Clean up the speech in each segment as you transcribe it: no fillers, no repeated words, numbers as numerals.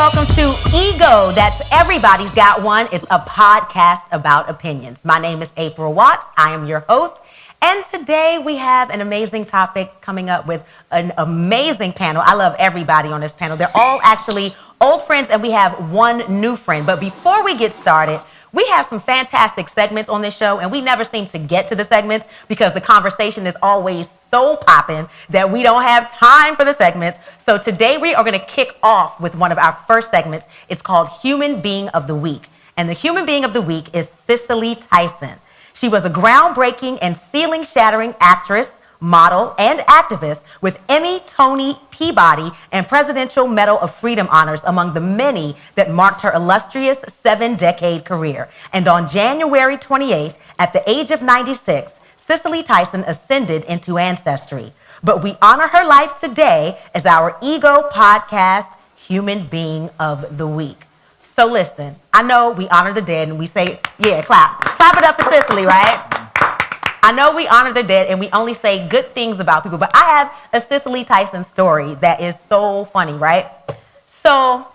welcome to Ego. That's Everybody's Got One. It's a podcast about opinions. My name is April Watts. I am your host. And today we have an amazing topic coming up with an amazing panel. I love everybody on this panel. They're all actually old friends, and we have one new friend. But before we get started, we have some fantastic segments on this show, and we never seem to get to the segments because the conversation is always so popping that we don't have time for the segments. So today we are going to kick off with one of our first segments. It's called Human Being of the Week. And the Human Being of the Week is Cicely Tyson. She was a groundbreaking and ceiling-shattering actress, model, and activist with Emmy, Tony, Peabody, and Presidential Medal of Freedom honors among the many that marked her illustrious 7-decade career. And on January 28th, at the age of 96, Cicely Tyson ascended into ancestry. But we honor her life today as our Ego Podcast Human Being of the Week. So listen, I know we honor the dead and we say, yeah, clap. Clap it up for Cicely, right? I know we honor the dead and we only say good things about people, but I have a Cicely Tyson story that is so funny, right? So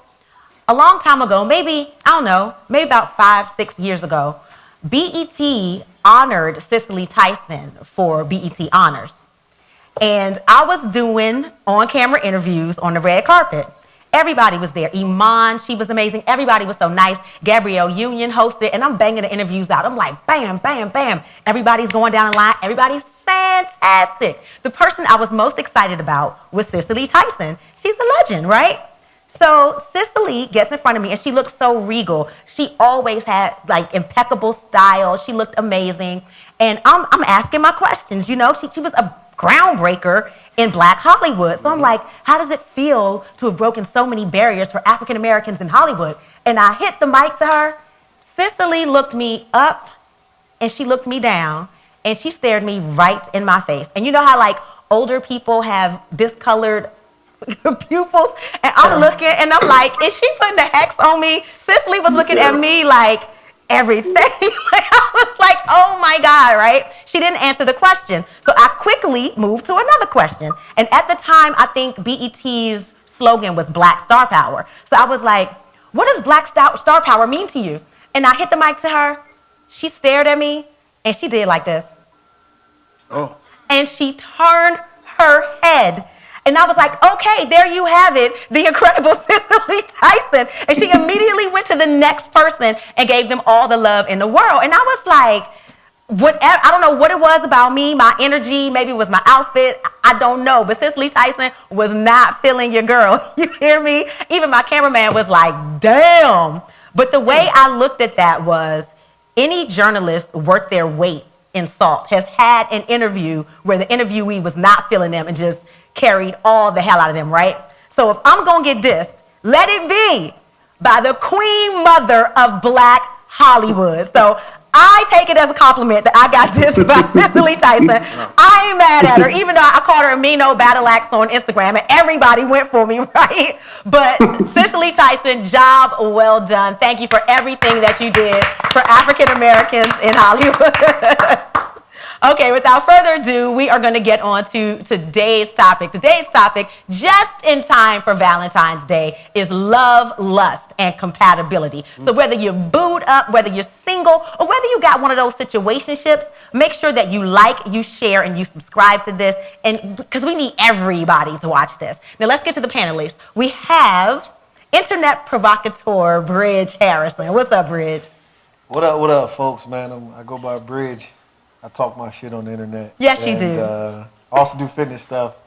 a long time ago, maybe about 5-6 years ago, BET honored Cicely Tyson for BET Honors. And I was doing on-camera interviews on the red carpet. Everybody was there. Iman, she was amazing. Everybody was so nice. Garry O'Neal hosted, and I'm banging the interviews out. I'm like, bam, bam, bam. Everybody's going down the line. Everybody's fantastic. The person I was most excited about was Cicely Tyson. She's a legend, right? So Cicely gets in front of me, and she looks so regal. She always had, like, impeccable style. She looked amazing. And I'm asking my questions, you know. She was a groundbreaker in Black Hollywood. So I'm like, how does it feel to have broken so many barriers for African Americans in Hollywood? And I hit the mic to her. Cicely looked me up and she looked me down and she stared me right in my face. And you know how like older people have discolored pupils? And I'm looking and I'm like, is she putting the hex on me? Cicely was looking at me like everything. I was like, oh my God, right? She didn't answer the question. So I quickly moved to another question. And at the time, I think BET's slogan was Black Star Power. So I was like, what does Black Star Power mean to you? And I hit the mic to her. She stared at me and she did like this. Oh. And she turned her head. And I was like, okay, there you have it, the incredible Cicely Tyson. And she immediately went to the next person and gave them all the love in the world. And I was like, I don't know what it was about me, my energy, maybe it was my outfit, I don't know. But Cicely Tyson was not feeling your girl. You hear me? Even my cameraman was like, damn. But the way I looked at that was, any journalist worth their weight in salt has had an interview where the interviewee was not feeling them and just carried all the hell out of them, right? So if I'm gonna get dissed, let it be by the queen mother of Black Hollywood. So I take it as a compliment that I got dissed by Cicely Tyson. I ain't mad at her, even though I called her a mean old battle axe on Instagram and everybody went for me, right? But Cicely Tyson, job well done. Thank you for everything that you did for African Americans in Hollywood. Okay, without further ado, we are going to get on to today's topic. Today's topic, just in time for Valentine's Day, is love, lust, and compatibility. So whether you're booed up, whether you're single, or whether you got one of those situationships, make sure that you like, you share, and you subscribe to this, and because we need everybody to watch this. Now let's get to the panelists. We have internet provocateur Bridge Harrison. What's up, Bridge? What up, folks, man? I go by Bridge. I talk my shit on the internet. Yes, you do. I also do fitness stuff.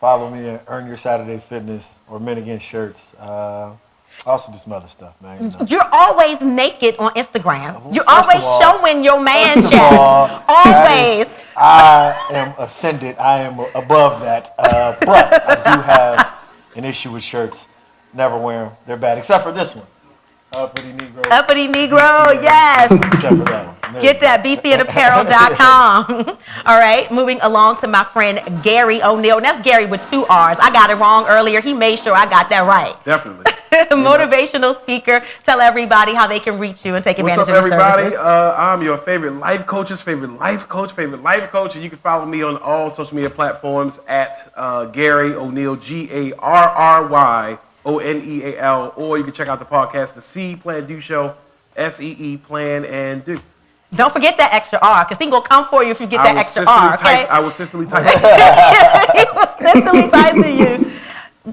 Follow me at Earn Your Saturday Fitness or Men Against Shirts. I also do some other stuff, man. You know. You're always naked on Instagram. You're always showing your man chest. Always. I am ascended. I am above that. But I do have an issue with shirts. Never wear them. They're bad, except for this one. Uppity Negro. Uppity Negro, yes. Except for that one. Get that, bcandapparel.com. All right, moving along to my friend Garry O'Neal. And that's Gary with 2 R's. I got it wrong earlier. He made sure I got that right. Definitely. Motivational speaker. Tell everybody how they can reach you and take advantage of your services. What's up, everybody? I'm your favorite life coach's favorite life coach. And you can follow me on all social media platforms at Garry O'Neal, Garry Oneal, or you can check out the podcast, The See, Plan, Do Show, SEE, Plan, and Do. Don't forget that extra R, because he's going to come for you if you get that extra R, okay? I will Sicily type. He will Sicily type to you.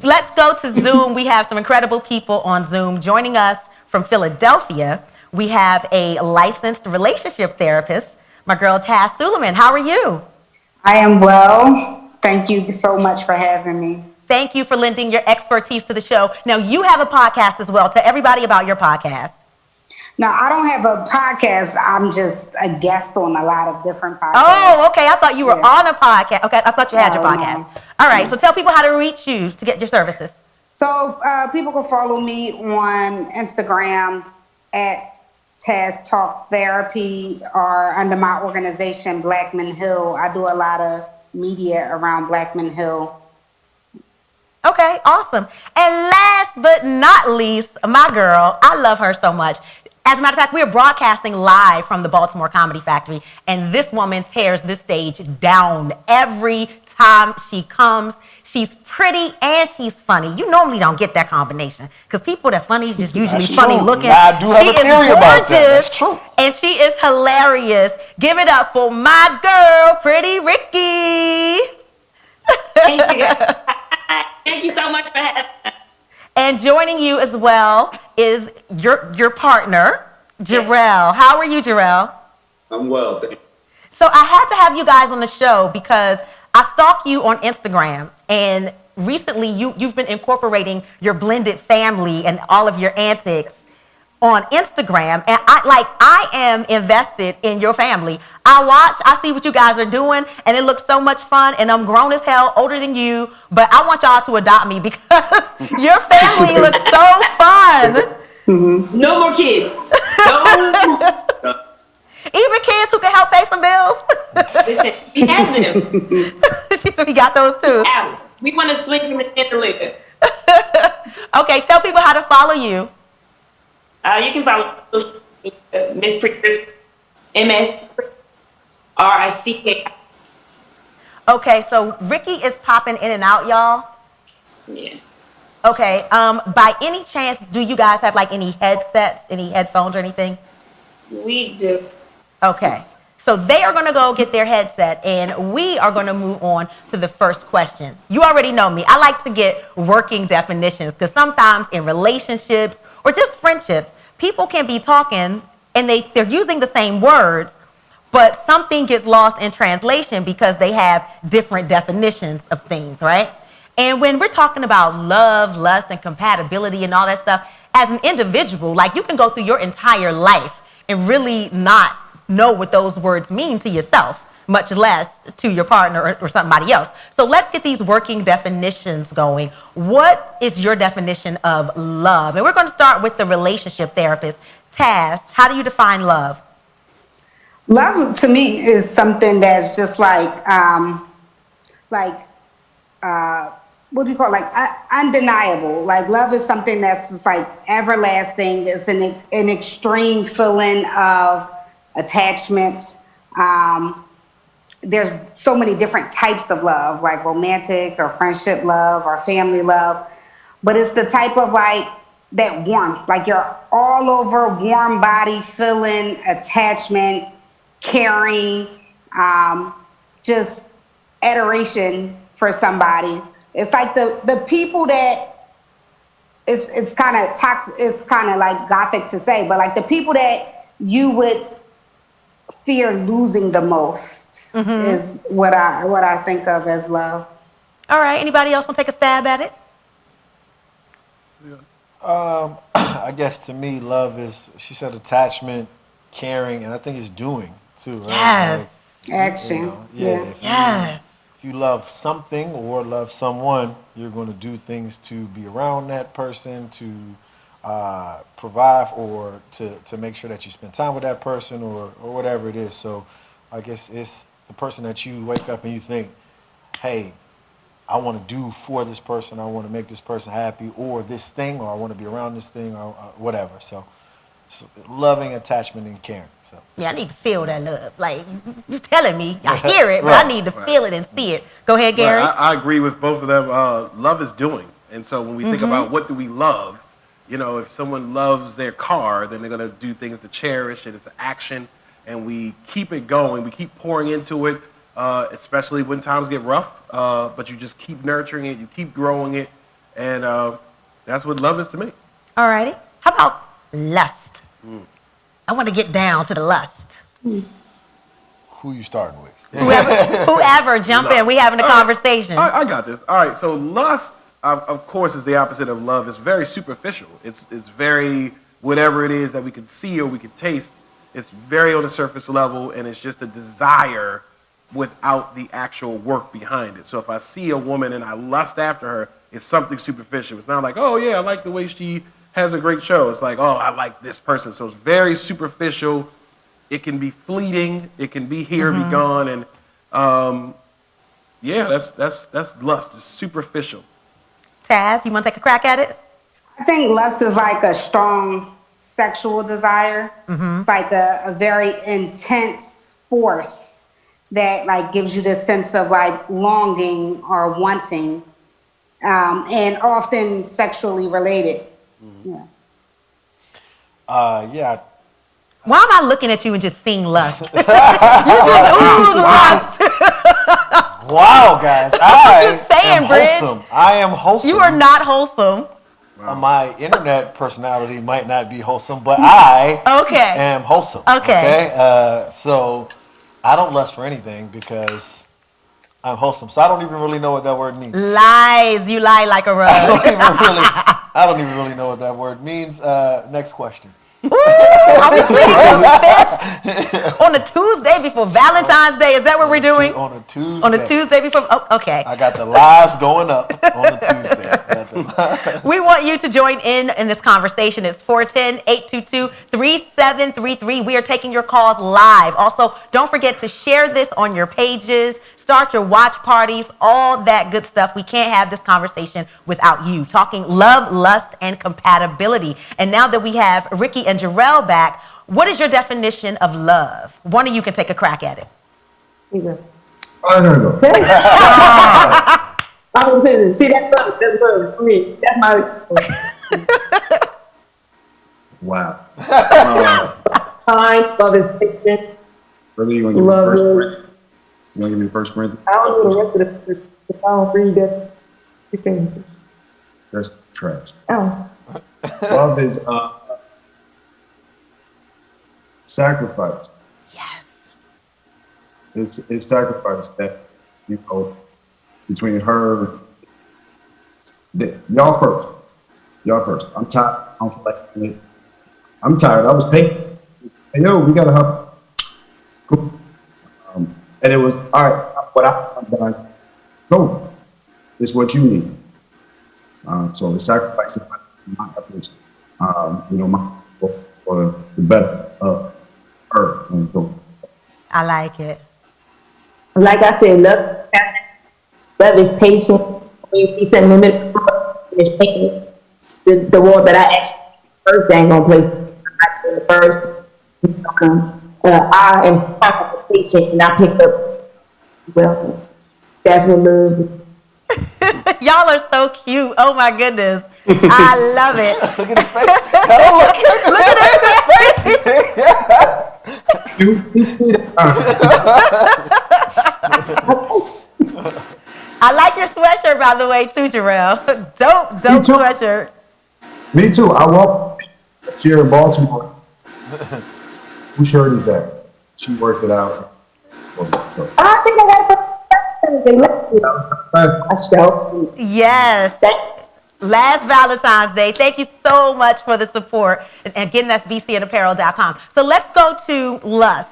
Let's go to Zoom. We have some incredible people on Zoom. Joining us from Philadelphia, we have a licensed relationship therapist, my girl Taz Sulaiman. How are you? I am well. Thank you so much for having me. Thank you for lending your expertise to the show. Now, you have a podcast as well. Tell everybody about your podcast. Now, I don't have a podcast. I'm just a guest on a lot of different podcasts. Oh, okay. I thought you were on a podcast. Okay, I thought you had your podcast. No. All right, so tell people how to reach you to get your services. So people can follow me on Instagram at Taz Talk Therapy or under my organization, Blackman Hill. I do a lot of media around Blackman Hill. Okay, awesome. And last but not least, my girl, I love her so much. As a matter of fact, we are broadcasting live from the Baltimore Comedy Factory, and this woman tears this stage down every time she comes. She's pretty and she's funny. You normally don't get that combination because people that funny just usually That's funny true. looking. Now, I do have a theory about that. That's true. And she is hilarious. Give it up for my girl, Pretty Ricki. Thank you. Thank you so much for having me. And joining you as well is your partner, Jarrell. Yes. How are you, Jarrell? I'm well, thank you. So I had to have you guys on the show because I stalk you on Instagram, and recently you've been incorporating your blended family and all of your antics on Instagram, and I am invested in your family. I see what you guys are doing, and it looks so much fun, and I'm grown as hell, older than you, but I want y'all to adopt me because your family looks so fun. No more kids. No. Even kids who can help pay some bills. Listen, we have them. She said we got those too. Out. We want to swing from the chandelier. Okay, tell people how to follow you. You can follow Miss Pretty, MS RICK. Okay, so Ricki is popping in and out, y'all. Yeah. Okay, by any chance, do you guys have like any headsets, any headphones or anything? We do. Okay, so they are gonna go get their headset and we are gonna move on to the first question. You already know me. I like to get working definitions because sometimes in relationships or just friendships, people can be talking and they're using the same words, but something gets lost in translation because they have different definitions of things, right? And when we're talking about love, lust, and compatibility and all that stuff, as an individual, like you can go through your entire life and really not know what those words mean to yourself, much less to your partner or somebody else. So let's get these working definitions going. What is your definition of love? And we're going to start with the relationship therapist. Taz, how do you define love? Love to me is something that's just what do you call it? Undeniable. Like love is something that's just like everlasting. It's an extreme feeling of attachment. There's so many different types of love, like romantic or friendship love or family love, but it's the type of like that warmth, like you're all over warm body feeling, attachment, caring, just adoration for somebody. It's like the people that it's kind of toxic. It's kind of like gothic to say, but like the people that you would fear losing the most is what I think of as love. All right. Anybody else want to take a stab at it? I guess to me, love is, she said, attachment, caring, and I think it's doing too, right? Yes. Like, Action. you know, yeah. Yes. If you love something or love someone, you're going to do things to be around that person, to provide or to make sure that you spend time with that person or whatever it is. So I guess it's the person that you wake up and you think, hey, I want to do for this person, I want to make this person happy, or this thing, or I want to be around this thing, or whatever. So loving, attachment, and caring. So Yeah, I need to feel that love. Like, you telling me, I hear it, but I need to feel it and see it. Go ahead, Gary. Right, I agree with both of them. Love is doing. And so when we think about what do we love, you know, if someone loves their car, then they're going to do things to cherish it. It's an action, and we keep it going. We keep pouring into it, especially when times get rough. But you just keep nurturing it. You keep growing it. And that's what love is to me. All righty. How about lust? I want to get down to the lust. Who you starting with? Whoever jump in. We having a conversation. I got this. All right. So lust, of course, is the opposite of love. It's very superficial. It's very whatever it is that we can see or we can taste. It's very on the surface level, and it's just a desire without the actual work behind it. So if I see a woman and I lust after her, it's something superficial. It's not like, oh yeah, I like the way she has a great show. It's like, oh, I like this person. So it's very superficial. It can be fleeting. It can be here, be gone, and yeah, that's lust. It's superficial. Taz, you want to take a crack at it? I think lust is like a strong sexual desire. It's like a very intense force that like gives you this sense of like longing or wanting, and often sexually related. Yeah. Yeah. Why am I looking at you and just seeing lust? You just ooze lust. Wow, guys. just saying, am Bridge. wholesome. I am wholesome. You are not wholesome. My internet personality might not be wholesome, but I am wholesome. Okay. So I don't lust for anything because I'm wholesome. So I don't even really know what that word means. Lies. You lie like a rug. I don't even really know what that word means. Next question. Ooh, are we pleading the fifth? On a Tuesday before Valentine's Day? Is that what we're doing? On a Tuesday. On a Tuesday before? Oh, okay. I got the lies going up on a Tuesday. We want you to join in this conversation. It's 410-822-3733. We are taking your calls live. Also, don't forget to share this on your pages. Start your watch parties, all that good stuff. We can't have this conversation without you. Talking love, lust, and compatibility. And now that we have Ricki and Jarrell back, what is your definition of love? One of you can take a crack at it. I don't know. I was saying, see, that's love for me. That's my. Wow. Kind, love is patient. Brother, you want to give me Love first is- Corinthians? You want to give me first Corinthians? I don't know the rest of the I don't read that. You finish it. That's trash. Oh. Love is sacrifice. Yes. It's sacrifice that, you know, between her, y'all first. I'm tired. I don't feel like it. I'm tired. I was paid. Hey, yo, we gotta help. Cool. And it was, all right, what I've done, so it's what you need. So the sacrifice of my efforts, you know, for the better of her. And so, I like it. Like I said, love is patient. He said, no matter it's patient. The word that I asked first, they ain't gonna play. I said the first, come. I am patient, and I pick up. Well, that's what love is. Y'all are so cute. Oh my goodness. I love it. Look at his face. Look at his face. I like your sweatshirt, by the way, too, Jarrell. Dope too. sweatshirt. me too. I walked last year in Baltimore. Whose shirt is that? She worked it out. So, I think I got a show. Yes. Last Valentine's Day. Thank you so much for the support. And again, that's bcandapparel.com. So let's go to lust.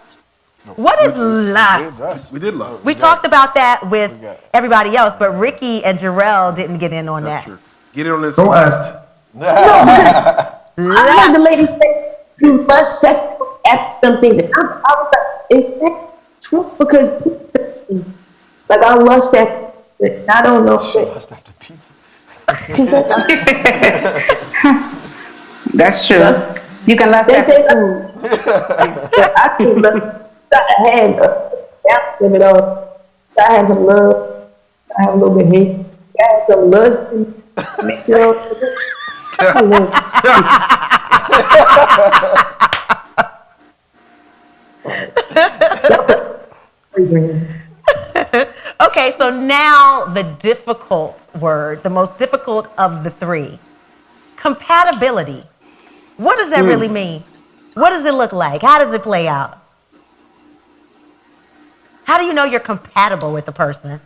What is lust? We did lust. We talked about that with everybody else, but Ricki and Jarrell didn't get in on that. True. Get it on this don't list. ask. I heard the lady say you must sex after some things. And I was like, is that true? Because like I lust after, I don't know. Lust after pizza. That's true. You can lust They after say- food. I can lust. I had after it all. I had some love. I have a little bit of hate. I had some lust. Make sure. Okay, so now the difficult word, the most difficult of the three. Compatibility. What does that really mean? What does it look like? How does it play out? How do you know you're compatible with a person?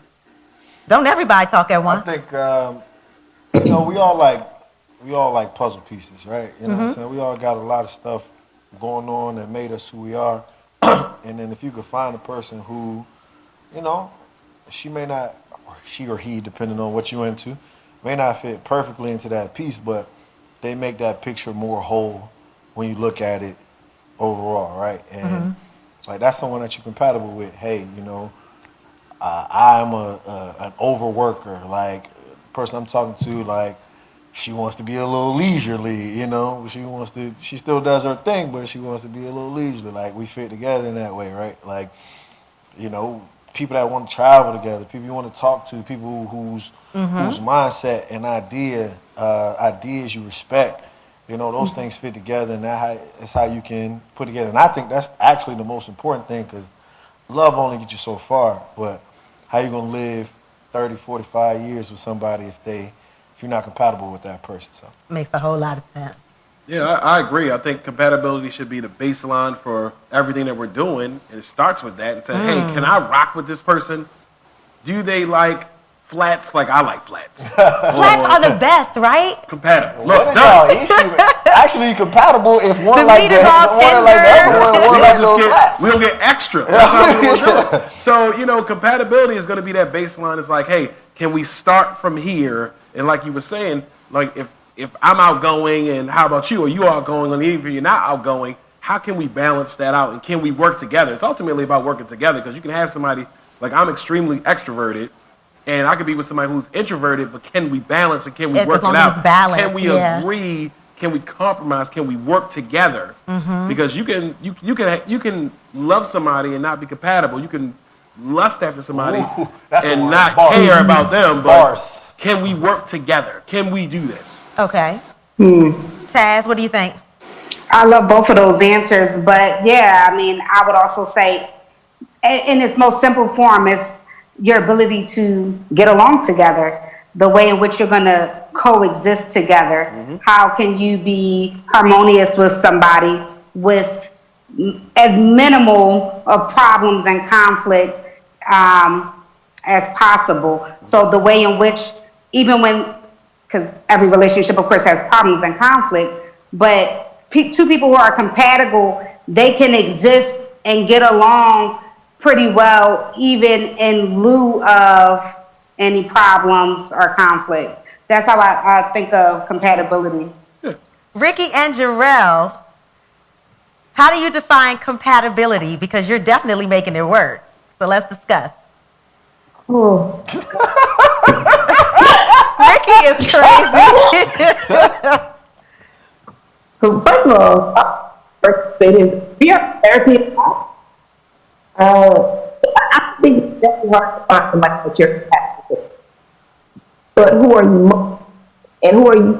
Don't everybody talk at I once. think you know, we all like puzzle pieces, right? You know what I'm saying? We all got a lot of stuff going on that made us who we are. And then if you could find a person who, you know, she may not, or she or he, depending on what you're into, may not fit perfectly into that piece, but they make that picture more whole when you look at it overall, right? And like that's someone that you're compatible with. Hey, you know, I'm an overworker. Like the person I'm talking to, like she wants to be a little leisurely. You know, she still does her thing, but she wants to be a little leisurely. Like we fit together in that way, right? Like, you know, people that want to travel together, people you want to talk to, people whose mindset and ideas you respect. You know, those things fit together, and that's how you can put together. And I think that's actually the most important thing, because love only gets you so far, but how you going to live 30, 45 years with somebody if you're not compatible with that person? So Makes a whole lot of sense. Yeah, I agree. I think compatibility should be the baseline for everything that we're doing, and it starts with that and saying, hey, can I rock with this person? Do they like flats like I like flats? Flats are the best, right? Compatible. what Look, is done. y'all issue? Actually, compatible if one The like meat is the all one like the tender. other one We like don't those flats. we don't get extra. That's how we will do it. So, you know, compatibility is going to be that baseline. It's like, hey, can we start from here? And like you were saying, like if I'm outgoing and how about you? Or you outgoing, and even if you're not outgoing, how can we balance that out? And can we work together? It's ultimately about working together, because you can have somebody, like I'm extremely extroverted, and I could be with somebody who's introverted, but can we balance and can we As work long it as out? it's balanced, Can we yeah. agree? Can we compromise? Can we work together? Because you can love somebody and not be compatible. You can lust after somebody Ooh, that's a and word. not Bars. care about them. But Bars. can we work together? Can we do this? Okay. Taz, what do you think? I love both of those answers, but yeah, I mean, I would also say, in its most simple form, is your ability to get along together, the way in which you're going to coexist together. How can you be harmonious with somebody with as minimal of problems and conflict as possible? So the way in which, even when, because every relationship, of course, has problems and conflict, but two people who are compatible, they can exist and get along pretty well, even in lieu of any problems or conflict. That's how I think of compatibility. Ricki and Jarrell, how do you define compatibility? Because you're definitely making it work. So let's discuss. Oh, Ricki is crazy. so first of all, first say this: we are therapy. I think it's definitely hard to find somebody that you're compatible with. But who are you most? And who are you?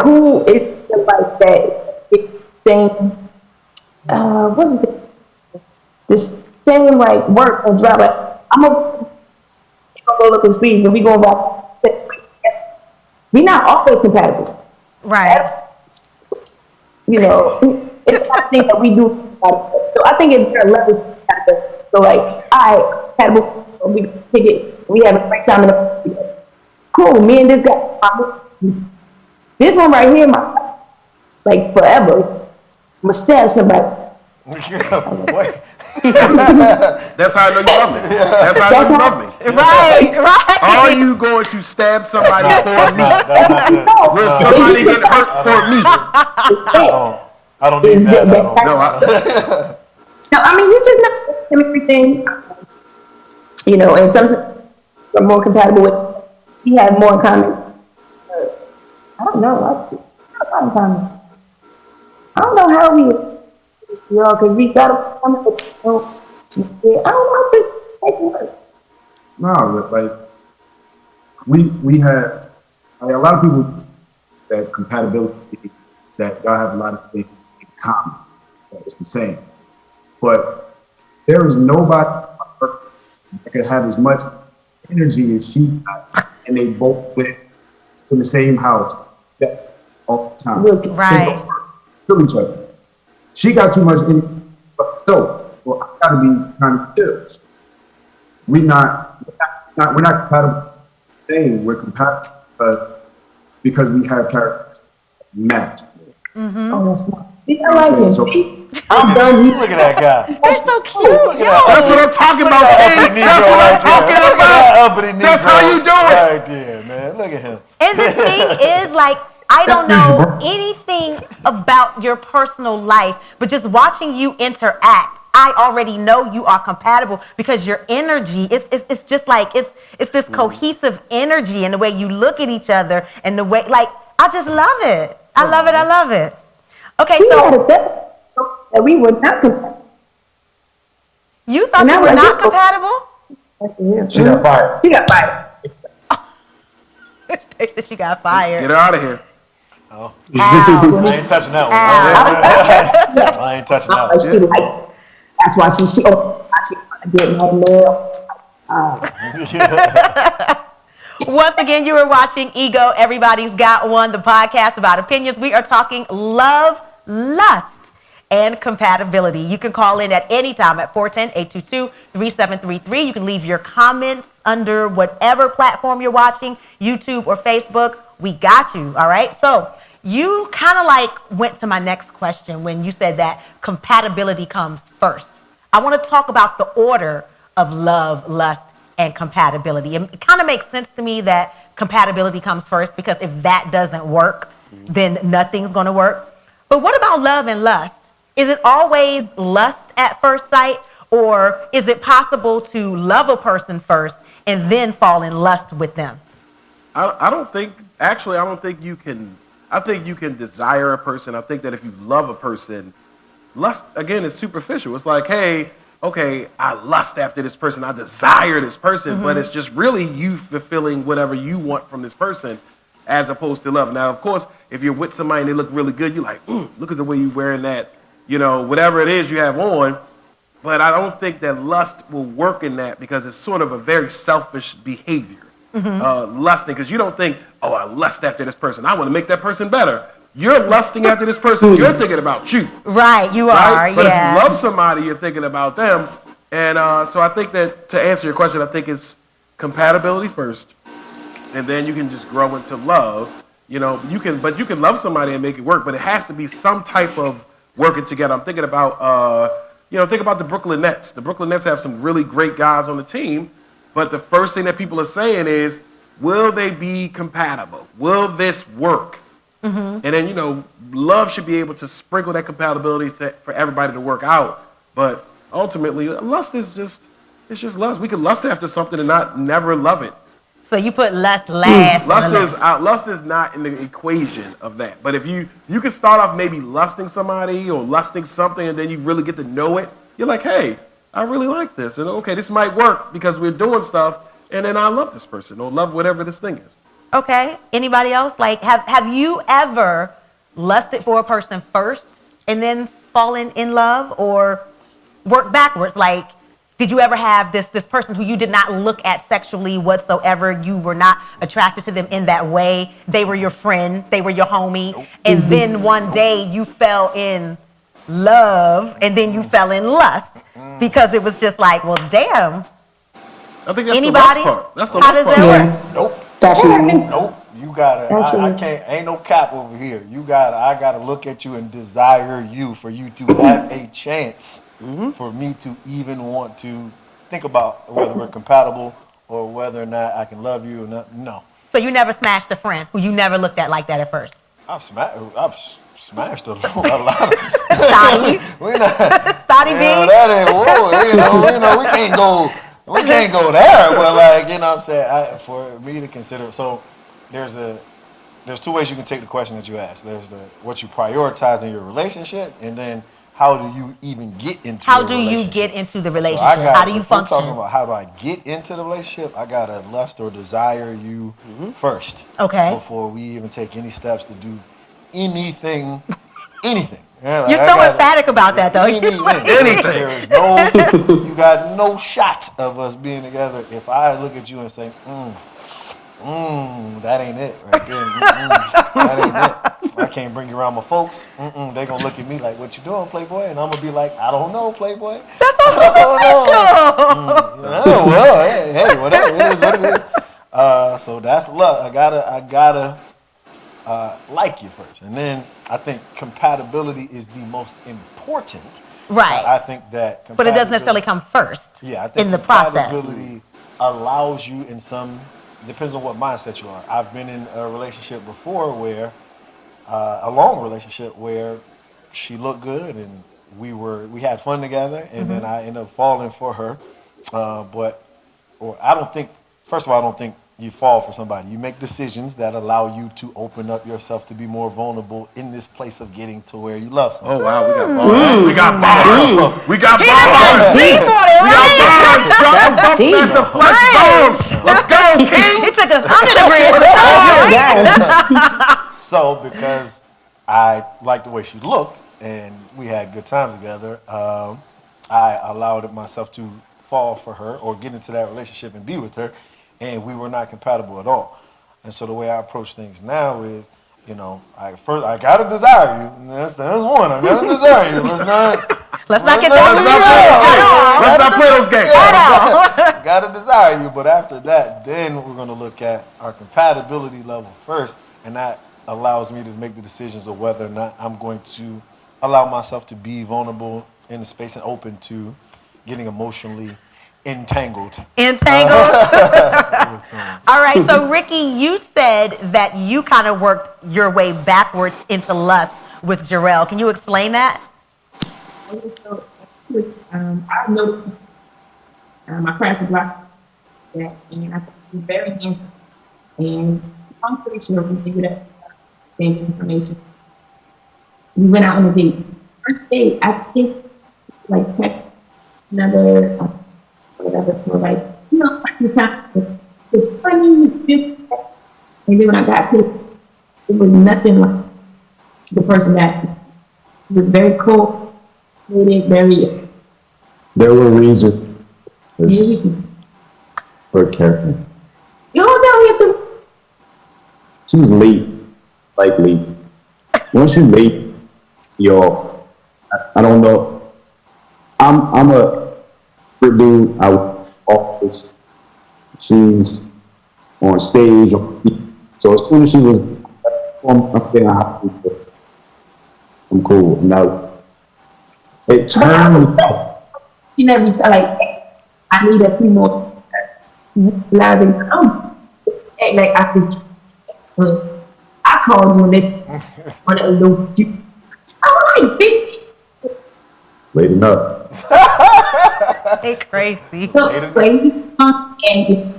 Who is somebody that is saying, what's it? This same like work and drive. Like, I'm gonna roll up his sleeves and we gonna rock. We're not always compatible. Right. You know, it's not a thing that we do. So I think it's there are levels to compatible. So like, I compatible. We take it. We have a great time in the cool. Me and this guy. This one right here, like forever. I'm gonna stab somebody. What? That's how I know you love me. That's how I know you love me. Right. Are you going to stab somebody for me? That's not good. Will somebody get hurt for me? I don't need that. No, I mean you just know everything. You know, and some are more compatible with. He has more in common. I don't know. I don't know. I don't know how we, you know, because we got to come up with, I don't know, just make it work. No, but like, we had like, a lot of people that compatibility, that y'all have a lot of things in common. That it's the same. But there is nobody on earth that could have as much energy as she got, and they both live in the same house that all the time. Right. They don't kill each other. She got too much energy, but so, well, I gotta be kind of chill. We're not compatible. Saying we're compatible because we have characteristics match. Oh, that's not. See, I like him. So, See? I'm done. Look at that guy. They're so cute. That's what I'm talking about, Kate. That's what I'm talking about. That's how you do it. Right there, man. Look at him. And the thing is, like, I don't know anything about your personal life, but just watching you interact, I already know you are compatible because your energy it's just like it's this cohesive energy in the way you look at each other and the way, like, I just love it. I love it. Okay, We had so a that we were not compatible. you thought And you I were was not like, compatible? she got fired. She got fired. They said she got fired. Get her out of here. Oh. Ow. I ain't touching that one. I ain't touching that one. She like, that's why she didn't have mail. Once again, you are watching Ego, Everybody's Got One, the podcast about opinions. We are talking love, lust, and compatibility. You can call in at any time at 410-822-3733. You can leave your comments under whatever platform you're watching, YouTube or Facebook. We got you, all right? So you kind of like went to my next question when you said that compatibility comes first. I want to talk about the order of love, lust, and compatibility. It kind of makes sense to me that compatibility comes first because if that doesn't work, then nothing's going to work. But what about love and lust? Is it always lust at first sight, or is it possible to love a person first and then fall in lust with them? I don't think you can. I think you can desire a person. I think that if you love a person, lust, again, is superficial. It's like, hey, okay, I lust after this person, I desire this person, but it's just really you fulfilling whatever you want from this person as opposed to love. Now, of course, if you're with somebody and they look really good, you're like, look at the way you're wearing that, whatever it is you have on. But I don't think that lust will work in that because it's sort of a very selfish behavior, lusting, because you don't think, oh, I lust after this person, I want to make that person better. You're lusting after this person, you're thinking about you. Right, you Right? are, But yeah. if you love somebody, you're thinking about them. And so I think that to answer your question, I think it's compatibility first, and then you can just grow into love. You can love somebody and make it work, but it has to be some type of working together. I'm thinking about, think about the Brooklyn Nets. The Brooklyn Nets have some really great guys on the team, but the first thing that people are saying is, will they be compatible? Will this work? And then, love should be able to sprinkle that compatibility for everybody to work out. But ultimately, lust is just lust. We can lust after something and never love it. So you put lust last. Lust is not in the equation of that. But if you can start off maybe lusting somebody or lusting something, and then you really get to know it, you're like, hey, I really like this. And okay, this might work because we're doing stuff, and then I love this person or love whatever this thing is. Okay. Anybody else? Like, have you ever lusted for a person first and then fallen in love, or work backwards? Like, did you ever have this person who you did not look at sexually whatsoever? You were not attracted to them in that way. They were your friend. They were your homie. And then one day you fell in love, and then you fell in lust because it was just like, well, damn. I think that's Anybody? the lust part. That's the How lust does part. that work? Nope. Definitely. Nope. You gotta. I can't. Ain't no cap over here. I gotta look at you and desire you for you to have a chance for me to even want to think about whether we're compatible or whether or not I can love you or not. No. So you never smashed a friend who you never looked at like that at first? I've smashed a lot of. Sorry. We not. Thought he did? That ain't. Whoa. We can't go. We can't go there. But like, what I'm saying, for me to consider, so there's two ways you can take the question that you asked. There's what you prioritize in your relationship, and then how do you even get into How a do you relationship? get into the So relationship? I got, How do you if we're function? talking about how do I get into the relationship, I gotta lust or desire you first. Okay. Before we even take any steps to do anything. Yeah, like You're I so gotta- emphatic about that, though. Anything. There is no, you got no shot of us being together if I look at you and say, that ain't it right there. That ain't it. I can't bring you around my folks. They gonna look at me like, "What you doing, Playboy?" And I'm gonna be like, "I don't know, Playboy." That's so superficial. Oh well, hey, whatever. It is what it is. So that's love. I gotta like you first, and then I think compatibility is the most important. Right. I think that, But it doesn't necessarily come first. yeah, I think in the process. compatibility allows you in some, depends on what mindset you are. I've been in a relationship before where, a long relationship where she looked good and we had fun together, and then I ended up falling for her. I don't think, first of all, I don't think you fall for somebody. You make decisions that allow you to open up yourself to be more vulnerable in this place of getting to where you love someone. Oh wow, we got bars. We got bars. We got bars. Deep on it, We got right? bars. Drop something deep. that's the flex bones. Let's go, King. He took us under the bridge. Yes. So because I liked the way she looked and we had good times together, I allowed myself to fall for her or get into that relationship and be with her, and we were not compatible at all. And so the way I approach things now is, I gotta desire you. That's one. I gotta desire you. Let's not get Let's not play those games. Gotta desire you, but after that, then we're gonna look at our compatibility level first, and that allows me to make the decisions of whether or not I'm going to allow myself to be vulnerable in the space and open to getting emotionally entangled. With someone. All right, so Ricki, you said that you kind of worked your way backwards into lust with Jarrell. Can you explain that? So, I noticed my crash was like that, and I thought it was very interesting. And I'm pretty sure we figured out the same information. We went out on a date. First date, I think, like, text another, whatever, so like, like the time, it's funny, this, that. And then when I got to it, it was nothing like the person that was very cold, very. There were reasons You for character. don't tell me at the. She was late, like late. Once you're late, I don't know. I'm a pretty dude. I would always she's on stage. So as soon as she was, I'm feeling happy. I'm cool. Now it turned. She never like. I need a few more live and act like I just. I called you and they want to know you. I'm like 50. Late enough. Hey, crazy. So crazy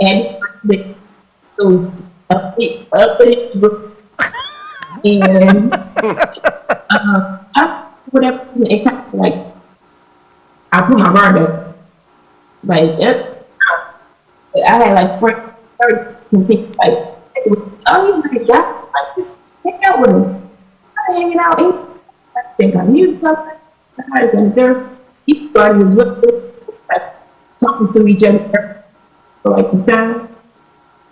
and with those up it and I whatever it kind of like I put my guard up like I had like 30 to think like oh you got like hang out with him I'm hanging out I think I knew something I was in there he started his like talking to each other for like the time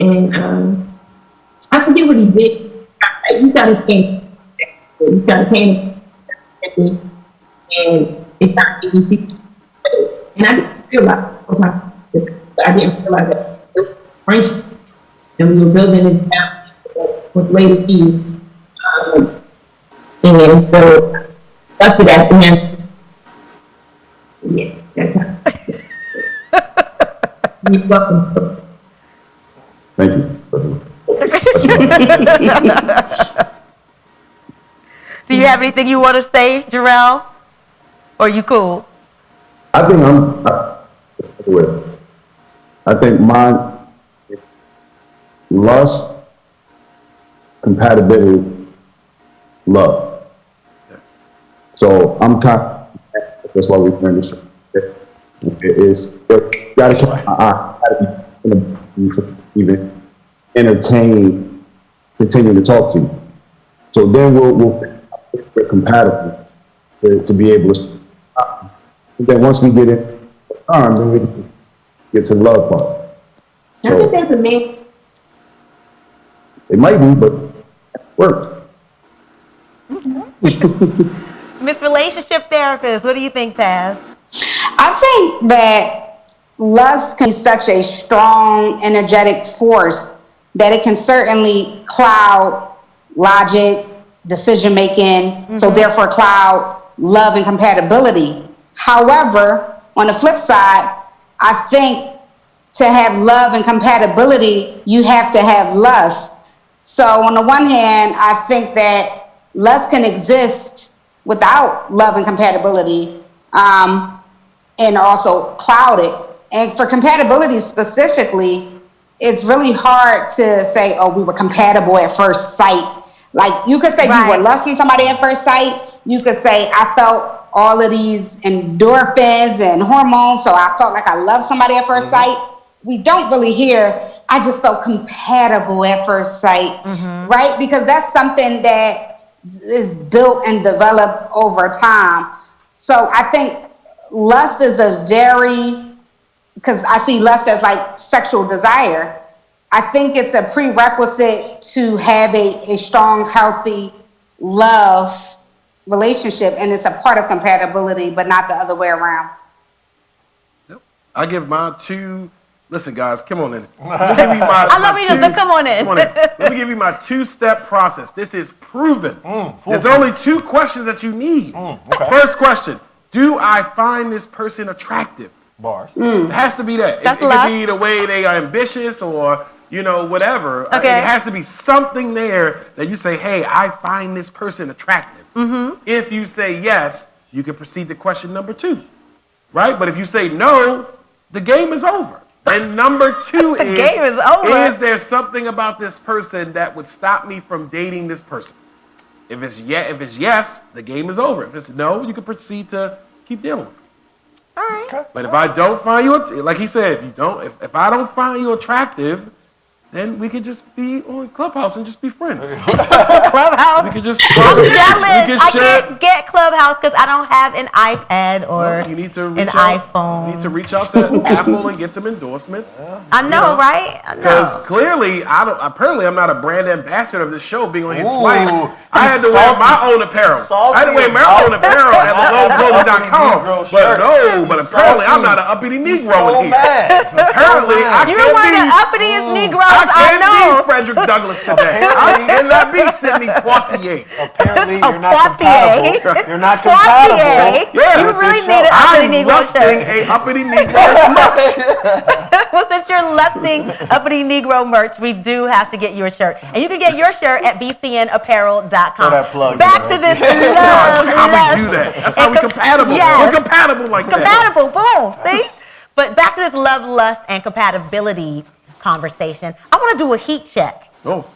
and I forget what he did. He started paying. He started paying, and it started to see. And I didn't realize I didn't realize that it was friendship, and we were building it down with later years. And so that's what I think. Yeah, that's how. You're welcome. Thank you. Do you have anything you want to say, Jarrell? Or you cool? I think I think mine, lust, compatibility, love. So I'm kind of That's why we ran this. It is, you gotta keep an eye, gotta be even entertain, continue to talk to you. So then we're compatible to be able to. And then once we get in, then we can get to the love part. I think that's a man. It might be, but it worked. Miss Relationship Therapist, what do you think, Taz? I think that lust can be such a strong, energetic force that it can certainly cloud logic, decision making, so therefore cloud love and compatibility. However, on the flip side, I think to have love and compatibility, you have to have lust. So on the one hand, I think that lust can exist without love and compatibility, and also cloud it. And for compatibility specifically, it's really hard to say, oh, we were compatible at first sight. Like you could say you were lusting somebody at first sight. You could say, I felt all of these endorphins and hormones, so I felt like I loved somebody at first sight. We don't really hear, I just felt compatible at first sight, right? Because that's something that is built and developed over time. So I think lust is because I see lust as like sexual desire. I think it's a prerequisite to have a strong, healthy love relationship, and it's a part of compatibility, but not the other way around. Yep. I give my two. Listen, guys, come on in. Let me give you my, I love you just to come on in. Let me give you my two-step process. This is proven. There's only two questions that you need. First question, do I find this person attractive? Bars. It has to be that. It could be the way they are ambitious or, whatever. Okay. It has to be something there that you say, hey, I find this person attractive. If you say yes, you can proceed to question number 2, right? But if you say no, the game is over. And number 2 the game is over. Is there something about this person that would stop me from dating this person? If it's yes, the game is over. If it's no, you can proceed to keep dealing with it. All right. Okay. But if I don't find you, like he said, if I don't find you attractive, then we could just be on Clubhouse and just be friends. Clubhouse? We could just. I'm jealous. I can't get Clubhouse because I don't have an iPad or you need to an iPhone. You need to reach out to Apple and get some endorsements. I know, right? I know. Because clearly, apparently I'm not a brand ambassador of this show being on here twice. I had to wear my own apparel. I had to wear my own apparel at lowclothing.com. But apparently I'm not an uppity Negro in here. Apparently I can't be. You're one of the uppitiest Negroes I can't know. be Frederick Douglass today. I cannot be Sidney Poitier. Apparently you're not compatible. You're not compatible. Yeah, you really need an uppity Negro shirt. I'm uppity Negro merch. Well, since you're lusting uppity Negro merch, we do have to get you a shirt. And you can get your shirt at bcnapparel.com. Back to this love. How we do that. That's how we compatible. Yes. We're compatible like that. Compatible, boom, see? But back to this love, lust, and compatibility conversation. I want to do a heat check. Oh.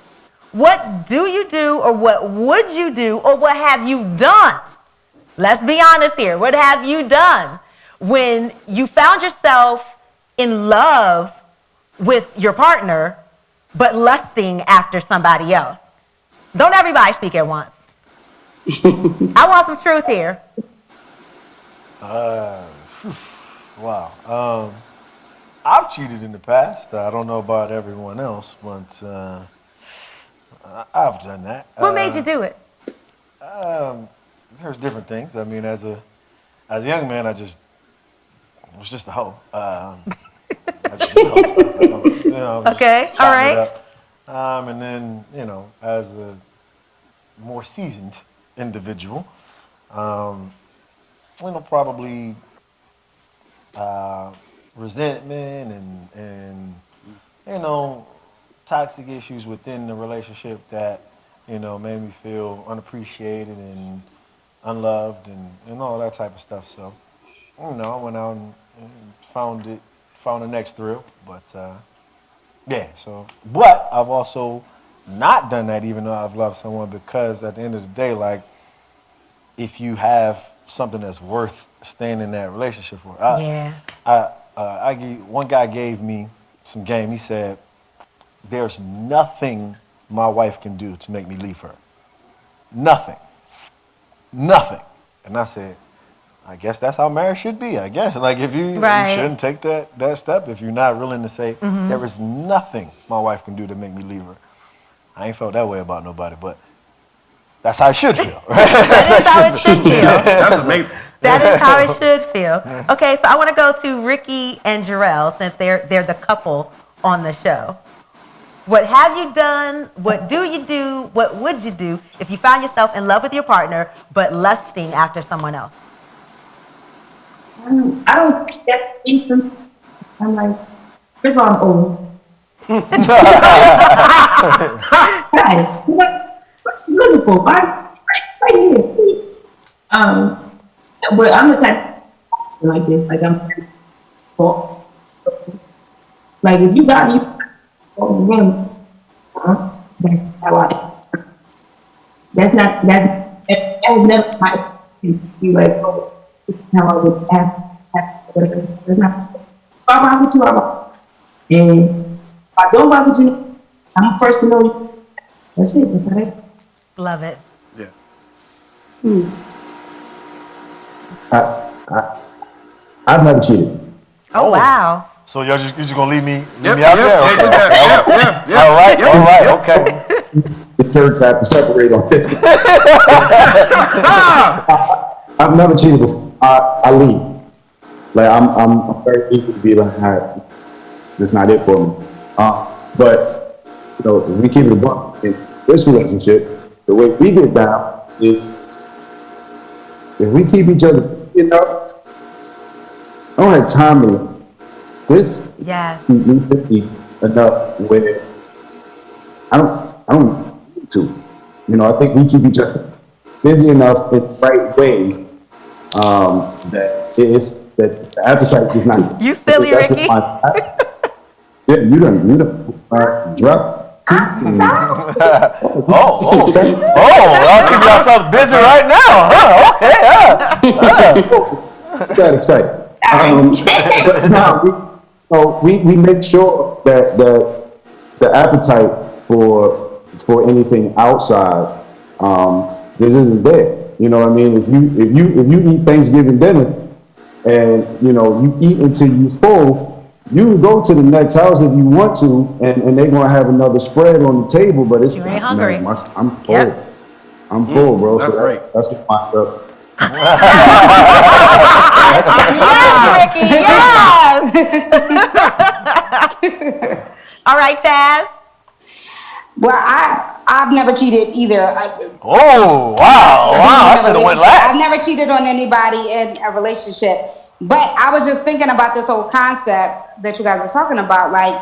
What do you do, or what would you do, or what have you done? Let's be honest here. What have you done when you found yourself in love with your partner, but lusting after somebody else? Don't everybody speak at once. I want some truth here. Wow. I've cheated in the past. I don't know about everyone else, but I've done that. What made you do it? There's different things. I mean, as a young man, I was just a hoe. I just did hoe stuff. Okay, all right. And then, as a more seasoned individual, probably resentment and toxic issues within the relationship that made me feel unappreciated and unloved and all that type of stuff. So I went out and found the next thrill, but but I've also not done that, even though I've loved someone, because at the end of the day, like, if you have something that's worth staying in that relationship for. Yeah. One guy gave me some game. He said, "There's nothing my wife can do to make me leave her. Nothing. Nothing." And I said, I guess that's how marriage should be. I guess, like, if you shouldn't take that step if you're not willing to say there is nothing my wife can do to make me leave her. I ain't felt that way about nobody, but that's how it should feel. Right? That is how it should feel. That's amazing. That is how it should feel. Okay, so I want to go to Ricki and Jarrell since they're the couple on the show. What have you done? What do you do? What would you do if you found yourself in love with your partner but lusting after someone else? I don't think that's decent. I'm like, first of all, I'm old. Guys, what you looking for? Right here. But I'm the type of like this. Like, I'm like, if you got me, that's how I. That's never my. You like, oh. This is how I would have it's not. If I rock with you, I rock. And if I don't rock with you, I'm first to know you. That's it. That's right. Love it. Yeah. I've never cheated. Oh, wow. So you're just gonna leave me out Yep, there? Okay. yeah. All right, okay. The third time to separate on this. I've never cheated before. I leave. Like, I'm very easy to be like, all right, that's not it for me. But if we keep it a buck in this relationship, the way we get down is if we keep each other, I don't have time to this. Yes. Keep me 50 enough where I don't need to. I think we keep each other busy enough in the right way. That the appetite is not. You silly, Ricki. Yeah, you done drop. Y'all keep yourself busy right now, huh? Okay, That excited. But now we make sure that the appetite for anything outside this isn't there. You know what I mean? If you eat Thanksgiving dinner and you eat until you full, you can go to the next house if you want to, and they're gonna have another spread on the table. But it's You ain't hungry. I'm full. Yep. I'm full, bro. That's so great. That's what my Yes, Ricki, yes. All right, Taz. Well, I've never cheated either. Oh, wow. I should have went last. I've never cheated on anybody in a relationship. But I was just thinking about this whole concept that you guys are talking about. Like,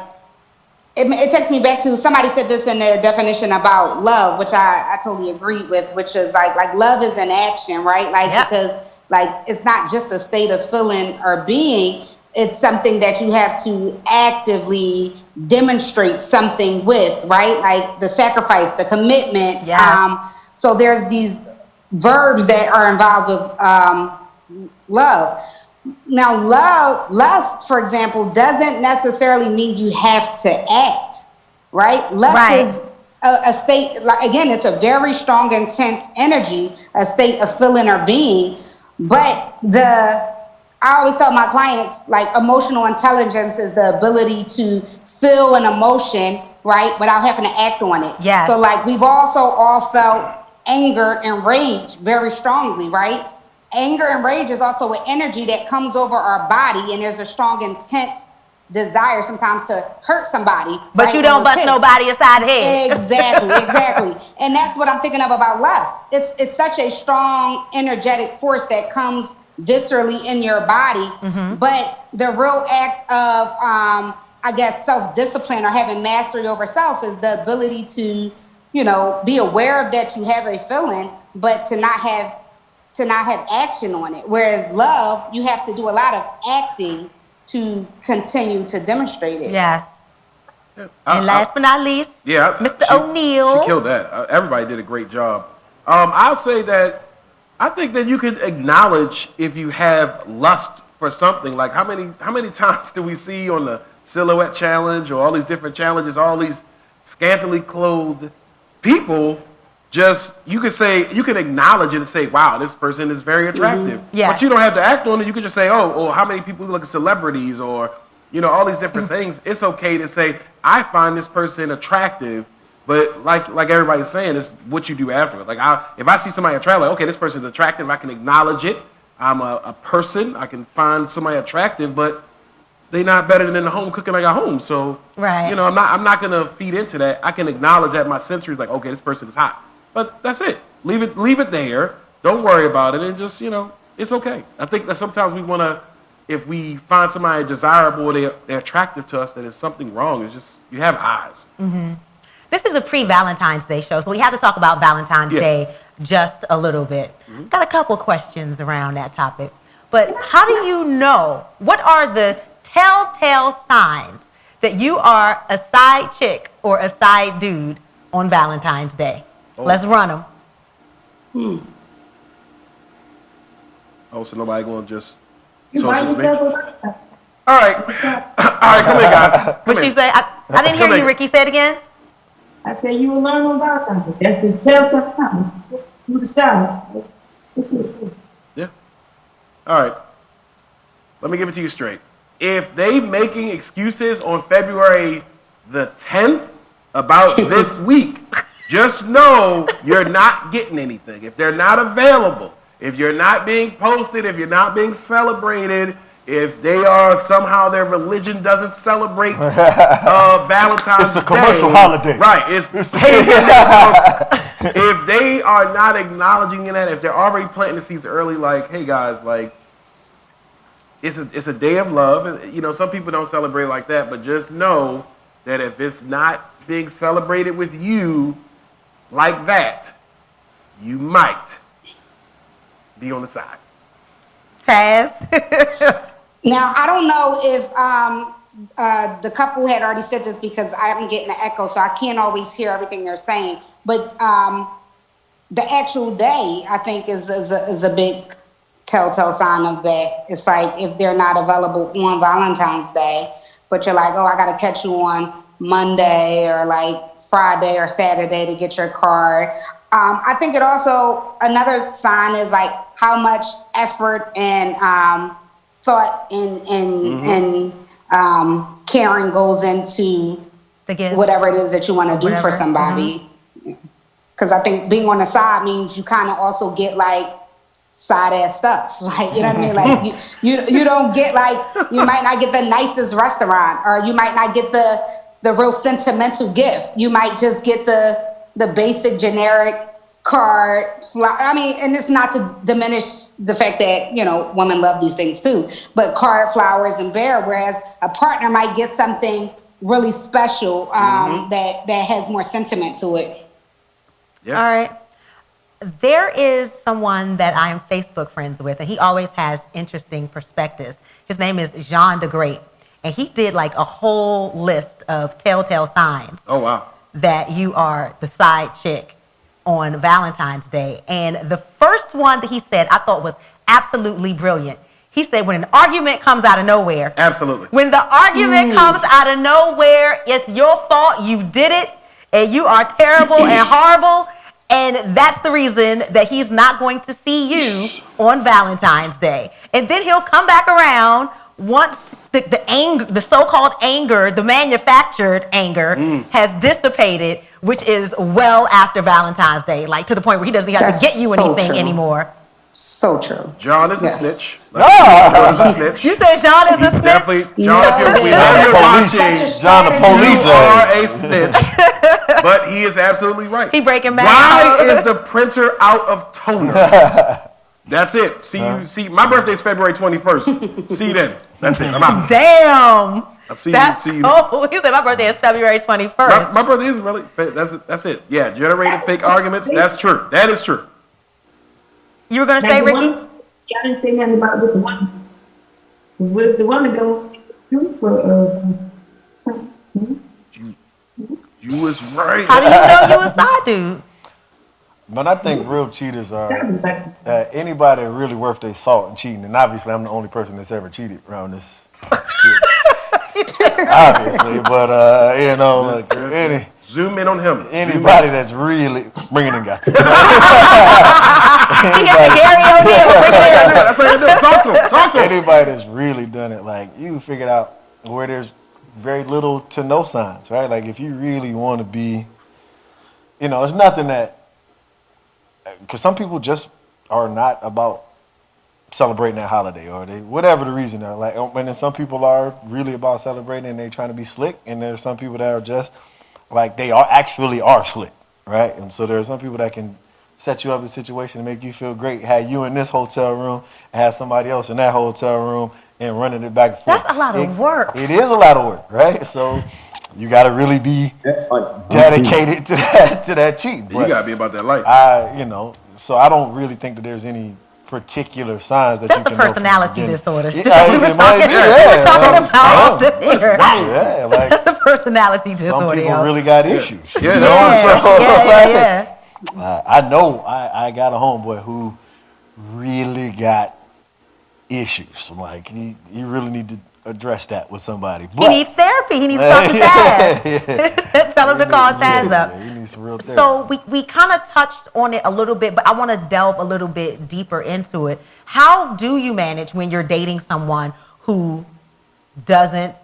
it takes me back to, somebody said this in their definition about love, which I totally agree with, which is like love is an action, right? Like, because like it's not just a state of feeling or being. It's something that you have to actively demonstrate something with, right? Like the sacrifice, the commitment. Yes. So there's these verbs that are involved with love. Now, lust, for example, doesn't necessarily mean you have to act, right? Lust is a state, like, again, it's a very strong, intense energy, a state of feeling or being. But I always tell my clients, like, emotional intelligence is the ability to feel an emotion, right, without having to act on it. Yes. So, like, we've also all felt anger and rage very strongly, right? Anger and rage is also an energy that comes over our body, and there's a strong, intense desire sometimes to hurt somebody. But right, you don't bust nobody aside the head. Exactly. And that's what I'm thinking of about lust. It's such a strong, energetic force that comes viscerally in your body, but the real act of I guess self-discipline or having mastery over self is the ability to be aware of that you have a feeling, but to not have action on it. Whereas love, you have to do a lot of acting to continue to demonstrate it. Yes. And last but not least, Mr. O'Neal. She killed that. Everybody did a great job. I'll say that I think that you can acknowledge if you have lust for something. Like how many times do we see on the silhouette challenge or all these different challenges, all these scantily clothed people? Just you can acknowledge it and say, wow, this person is very attractive. Yes. But you don't have to act on it. You can just say, oh, how many people look at celebrities or all these different things. It's okay to say, I find this person attractive. But like everybody's saying, it's what you do afterwards. Like if I see somebody attractive, like, okay, this person's attractive, I can acknowledge it. I'm a person. I can find somebody attractive, but they're not better than in the home cooking like at home. So Right. I'm not gonna feed into that. I can acknowledge that my sensory is like, okay, this person is hot. But that's it. Leave it there. Don't worry about it, and just it's okay. I think that sometimes we wanna, if we find somebody desirable, or they're attractive to us, that there's something wrong. It's just you have eyes. Mm-hmm. This is a pre-Valentine's Day show, so we have to talk about Valentine's Day just a little bit. Got a couple questions around that topic. But how do you know, what are the telltale signs that you are a side chick or a side dude on Valentine's Day? Oh. Let's run them. Oh, so nobody gonna just social me? All right, come here, guys. What she say? I didn't hear you, Ricki. Say it again. I said you will learn about something. That's the telltale sign. You decide. Yeah. All right. Let me give it to you straight. If they making excuses on February the 10th about this week, just know you're not getting anything. If they're not available, if you're not being posted, if you're not being celebrated, if they are somehow their religion doesn't celebrate Valentine's It's a commercial Day, holiday. right? It's pagan. If they are not acknowledging that, if they're already planting the seeds early, like, hey guys, like, it's a day of love. Some people don't celebrate like that, but just know that if it's not being celebrated with you like that, you might be on the side. Taz? Now, I don't know if the couple had already said this because I'm getting an echo, so I can't always hear everything they're saying. But the actual day, I think, is a big telltale sign of that. It's like if they're not available on Valentine's Day, but you're like, oh, I got to catch you on Monday or like Friday or Saturday to get your card. I think it also, another sign is like how much effort and thought and caring goes into whatever it is that you want to do for somebody. Because I think being on the side means you kind of also get like side ass stuff, like, you know what I mean? Like you don't get, like, you might not get the nicest restaurant, or you might not get the real sentimental gift. You might just get the basic generic card. I mean, and it's not to diminish the fact that, women love these things too, but card, flowers, and bear, whereas a partner might get something really special that has more sentiment to it. Yeah. All right. There is someone that I'm Facebook friends with, and he always has interesting perspectives. His name is Jean de Great, and he did like a whole list of telltale signs. Oh, wow. That you are the side chick on Valentine's Day. And the first one that he said I thought was absolutely brilliant. He said, when an argument comes out of nowhere. Absolutely. When the argument comes out of nowhere, it's your fault, you did it, and you are terrible and horrible. And that's the reason that he's not going to see you on Valentine's Day. And then he'll come back around once the anger, the so-called anger, the manufactured anger has dissipated, which is well after Valentine's Day, like to the point where he doesn't have to get you anything anymore. So true. John is a snitch. John is a snitch. You said John is a snitch? Definitely. John, if you're watching, John the police. You are a snitch. But he is absolutely right. He breaking back. Why is the printer out of toner? That's it. See, my birthday is February 21st. See you then. That's it. I'm out. Damn. I'll see you. Oh, he said my birthday is February 21st. My birthday is really, that's it. Yeah, generating fake arguments. That's true. That is true. You were going to say, Ricki? Y'all didn't say nothing about what the woman. What if the woman don't do for You was right. How do you know you a side dude? But I think real cheaters are anybody really worth their salt and cheating. And obviously, I'm the only person that's ever cheated around this. Obviously, but you know, look, Zoom in on him. Anybody that's really bringing in guys. Garry O'Neal. That's how you do it. Talk to him. Talk to him. Anybody that's really done it, like you figured out where there's very little to no signs, right? Like if you really want to be, you know, it's nothing that, because some people just are not about celebrating that holiday, or they whatever the reason are. Like, and then some people are really about celebrating and they're trying to be slick, and there's some people that are just like they are slick, right? And so there are some people that can set you up in a situation to make you feel great. Have you in this hotel room and have somebody else in that hotel room and running it back and forth. That's a lot of work. It is a lot of work, right? So you got to really be dedicated to that cheating. You got to be about that life. So I don't really think that there's any particular signs that you can know. That's a personality disorder. We were talking about here. Yeah, like that's a personality disorder. Some people really got issues. Yeah. I know I got a homeboy who really got issues. Like he really need to address that with somebody. But he needs therapy. He needs to talk to Taz. Tell him to call Taz up. He needs some real therapy. So we kind of touched on it a little bit, but I want to delve a little bit deeper into it. How do you manage when you're dating someone who doesn't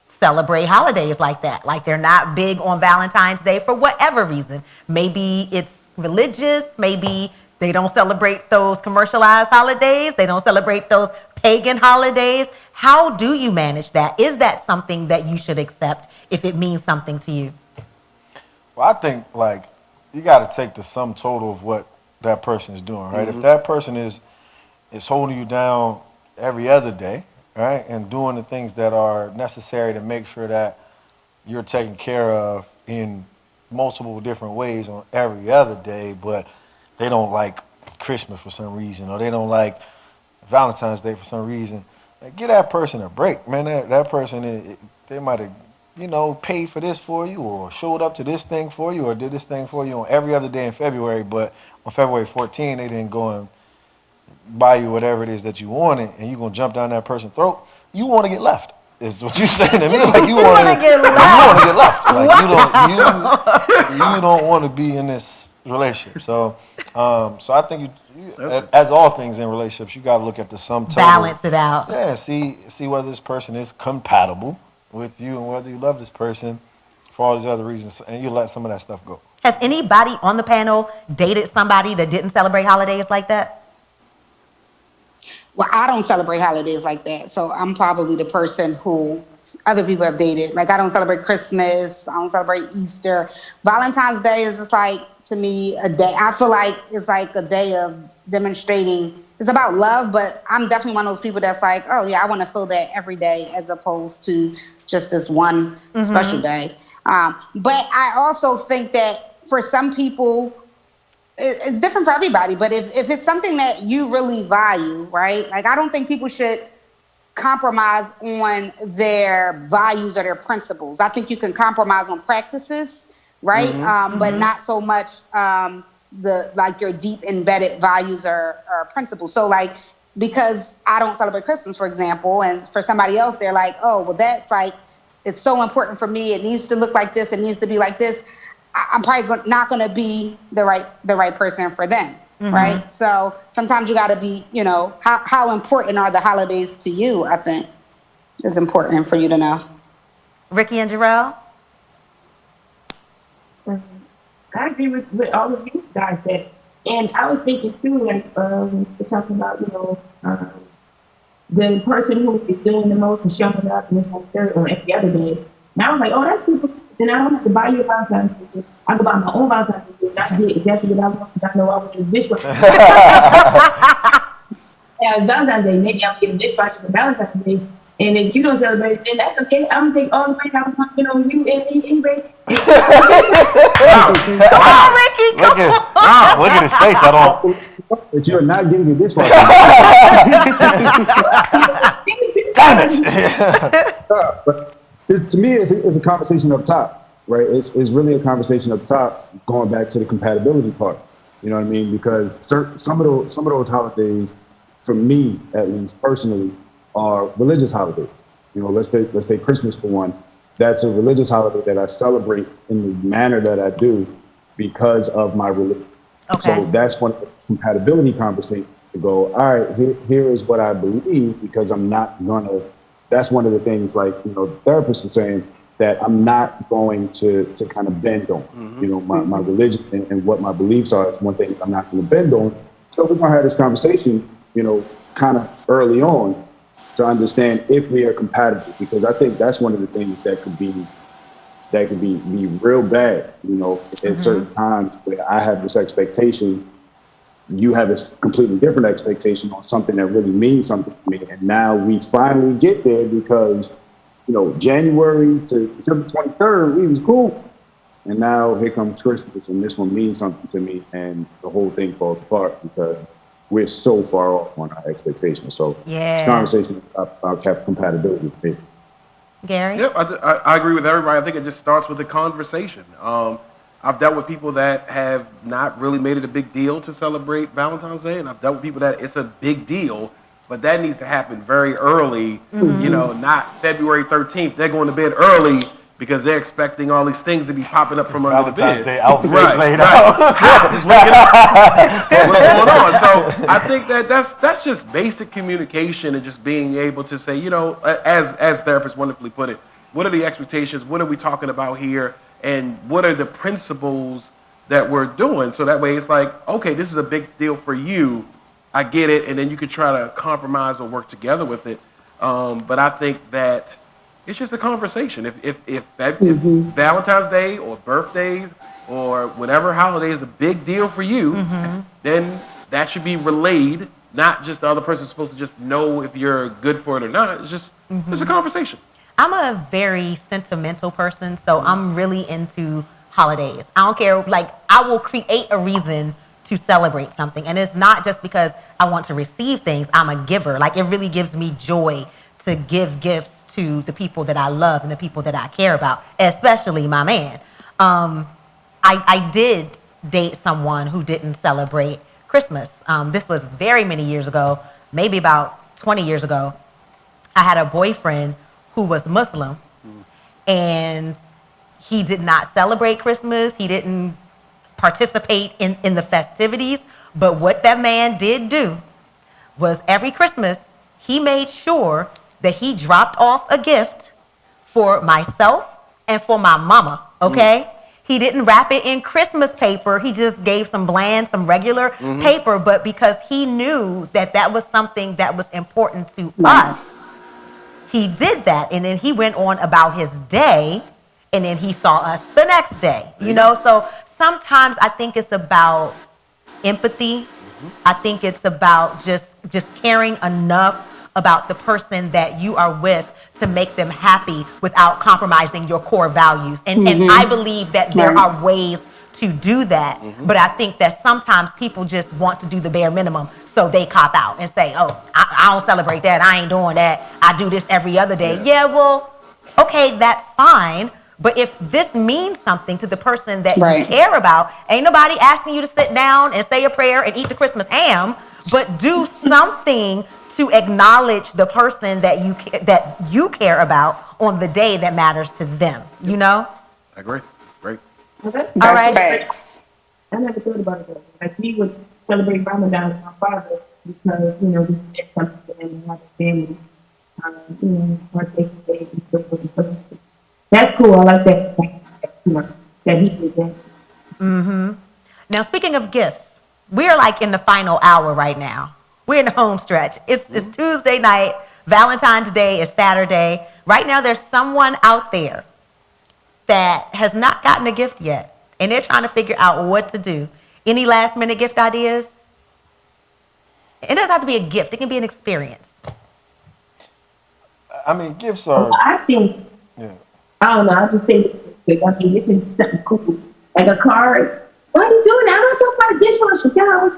celebrate holidays like that? Like they're not big on Valentine's Day for whatever reason. Maybe it's religious. Maybe they don't celebrate those commercialized holidays. They don't celebrate those pagan holidays. How do you manage that? Is that something that you should accept if it means something to you? Well, I think like you got to take the sum total of what that person is doing, right? Mm-hmm. If that person is holding you down every other day, right, and doing the things that are necessary to make sure that you're taken care of in multiple different ways on every other day, but they don't like Christmas for some reason, or they don't like Valentine's Day for some reason, give that person a break, man. That person, they might have, paid for this for you, or showed up to this thing for you, or did this thing for you on every other day in February, but on February 14, they didn't go and buy you whatever it is that you wanted, and you're going to jump down that person's throat. You want to get left, is what you're saying to me. Like you want to get left. Like wow. you don't want to be in this relationship. So I think as all things in relationships, you got to look at the sum total. Balance it out. Yeah, see whether this person is compatible with you and whether you love this person for all these other reasons, and you let some of that stuff go. Has anybody on the panel dated somebody that didn't celebrate holidays like that? Well, I don't celebrate holidays like that. So I'm probably the person who other people have dated. Like, I don't celebrate Christmas. I don't celebrate Easter. Valentine's Day is just like, to me, a day. I feel like it's like a day of demonstrating. It's about love, but I'm definitely one of those people that's like, oh, yeah, I want to feel that every day as opposed to just this one special day. But I also think that for some people, it's different for everybody, but if it's something that you really value, right? Like, I don't think people should compromise on their values or their principles. I think you can compromise on practices, right? But not so much your deep embedded values or principles. So like, because I don't celebrate Christmas, for example, and for somebody else, they're like, oh, well, that's like, it's so important for me. It needs to look like this. It needs to be like this. I'm probably not going to be the right person for them, right? So sometimes you got to be, how important are the holidays to you? I think is important for you to know. Ricki and Jarrell? I agree with all of you guys that, and I was thinking too, like we're talking about, the person who is doing the most and showing up and on every other day. Now I'm like, oh, that's super. Then I don't have to buy you a Valentine's Day. I can buy my own Valentine's Day. Not get exactly what I want, because I know I want a dishwasher. As Valentine's Day, maybe I'm getting a dishwasher for Valentine's Day. And if you don't celebrate, then that's okay. I'm gonna take all the great I was spent on you and me anyway. Come on, Ricki. Look at his face. I don't. But you're not getting a dishwasher. Damn it! But to me, it's a conversation up top, right? It's really a conversation up top, going back to the compatibility part. You know what I mean? Because some of those holidays, for me at least personally, are religious holidays. You know, let's say Christmas for one. That's a religious holiday that I celebrate in the manner that I do because of my religion. Okay. So that's one of the compatibility conversations to go, all right, here is what I believe, because I'm not gonna, that's one of the things, like, you know, the therapist was saying, that I'm not going to kind of bend on. You know, my religion and what my beliefs are is one thing I'm not going to bend on. So we're going to have this conversation, you know, kind of early on to understand if we are compatible, because I think that's one of the things that could be real bad, you know, at certain times where I have this expectation, you have a completely different expectation on something that really means something to me. And now we finally get there because, you know, January to December 23rd, we was cool. And now here comes Christmas, and this one means something to me, and the whole thing falls apart because we're so far off on our expectations. So Yeah. this conversation about compatibility. Gary? Yep, I agree with everybody. I think it just starts with a conversation. I've dealt with people that have not really made it a big deal to celebrate Valentine's Day, and I've dealt with people that it's a big deal, but that needs to happen very early, you know, not February 13th. They're going to bed early because they're expecting all these things to be popping up from under the Valentine's bed. Day outfit Right, laid right. out. Just waking up. What's going on? So I think that's just basic communication and just being able to say, you know, as therapists wonderfully put it, what are the expectations? What are we talking about here? And what are the principles that we're doing? So that way it's like, okay, this is a big deal for you. I get it, and then you could try to compromise or work together with it. But I think that it's just a conversation. If Valentine's Day or birthdays or whatever holiday is a big deal for you, then that should be relayed. Not just the other person's supposed to just know if you're good for it or not. It's just it's a conversation. I'm a very sentimental person, so I'm really into holidays. I don't care, like, I will create a reason to celebrate something. And it's not just because I want to receive things. I'm a giver. Like, it really gives me joy to give gifts to the people that I love and the people that I care about, especially my man. I did date someone who didn't celebrate Christmas. This was very many years ago, maybe about 20 years ago. I had a boyfriend who was Muslim, and he did not celebrate Christmas. He didn't participate in the festivities. But what that man did do was every Christmas, he made sure that he dropped off a gift for myself and for my mama, okay? He didn't wrap it in Christmas paper. He just gave some bland, some regular paper, but because he knew that that was something that was important to us, he did that. And then he went on about his day, and then he saw us the next day, you know? So sometimes I think it's about empathy. I think it's about just caring enough about the person that you are with to make them happy without compromising your core values. And I believe that there are ways to do that, but I think that sometimes people just want to do the bare minimum, so they cop out and say, oh, I don't celebrate that, I ain't doing that, I do this every other day. Yeah, well, okay, that's fine. But if this means something to the person that you care about, ain't nobody asking you to sit down and say a prayer and eat the Christmas ham, but do something to acknowledge the person that you care about on the day that matters to them, you know? I agree. Great. That's facts. I never thought about it. Like, we would celebrate Ramadan with my father because, you know, we spent something for them and have a family. You know, partake in days and so forth and so forth. That's cool. I like that. You know, that he did that. Now, speaking of gifts, we're like in the final hour right now. We're in the home stretch. It's Tuesday night. Valentine's Day is Saturday. Right now, there's someone out there that has not gotten a gift yet, and they're trying to figure out what to do. Any last minute gift ideas? It doesn't have to be a gift. It can be an experience. I mean, gifts are. I think, I don't know, I just think, I mean, it's just something cool. Like a card. What are you doing? I don't talk about dishwasher, y'all.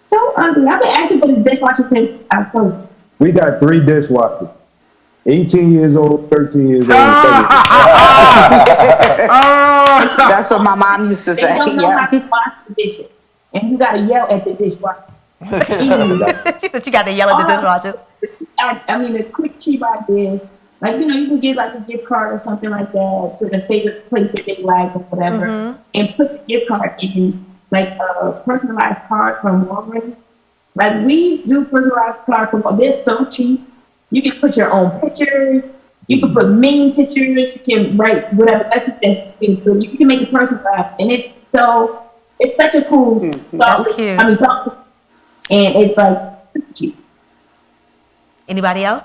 So ugly. I've been asking for the dishwasher since I told you. We got 3 dishwashers. 18 years old, 13 years old. That's what my mom used to They say. don't know Yeah. how to wash the dishes. And you gotta yell at the dishwasher. She said you got to yell at the dishwashers. I mean, a quick cheap idea. Like, you know, you can get like a gift card or something like that to the favorite place that they like or whatever. And put the gift card in like a personalized card from Walgreens. Like, we do personalized cards from Walgreens. They're so cheap. You can put your own pictures. You can put meme pictures. You can write whatever. That's the best thing. So you can make it personalized. And it's such a cool thought. That's cute. I mean, thought. And it's like cheap. Anybody else?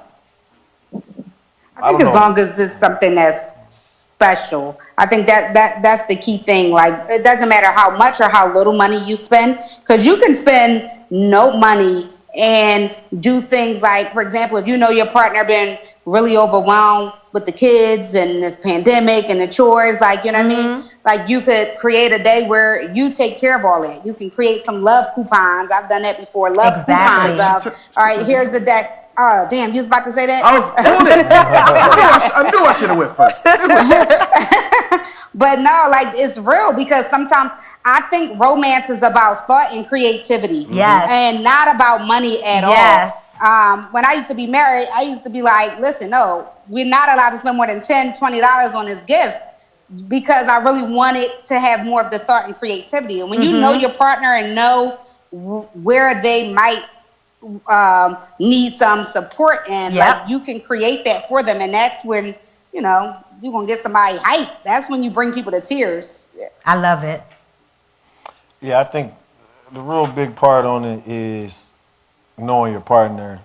I think as long as it's something that's special, I think that's the key thing. Like, it doesn't matter how much or how little money you spend, because you can spend no money and do things like, for example, if you know your partner been really overwhelmed with the kids and this pandemic and the chores, like, you know what I mean? Like, you could create a day where you take care of all that. You can create some love coupons. I've done that before. Love coupons of, all right, here's the day. Oh, damn, you was about to say that? I was doing it. I knew I should have went first. But no, like, it's real, because sometimes I think romance is about thought and creativity. Yes. And not about money at Yes. all. When I used to be married, I used to be like, listen, no, we're not allowed to spend more than $10, $20 on this gift, because I really wanted to have more of the thought and creativity. And when you know your partner and know where they might need some support in, like, you can create that for them. And that's when, you know, you're going to get somebody hyped. That's when you bring people to tears. I love it. Yeah, I think the real big part on it is knowing your partner,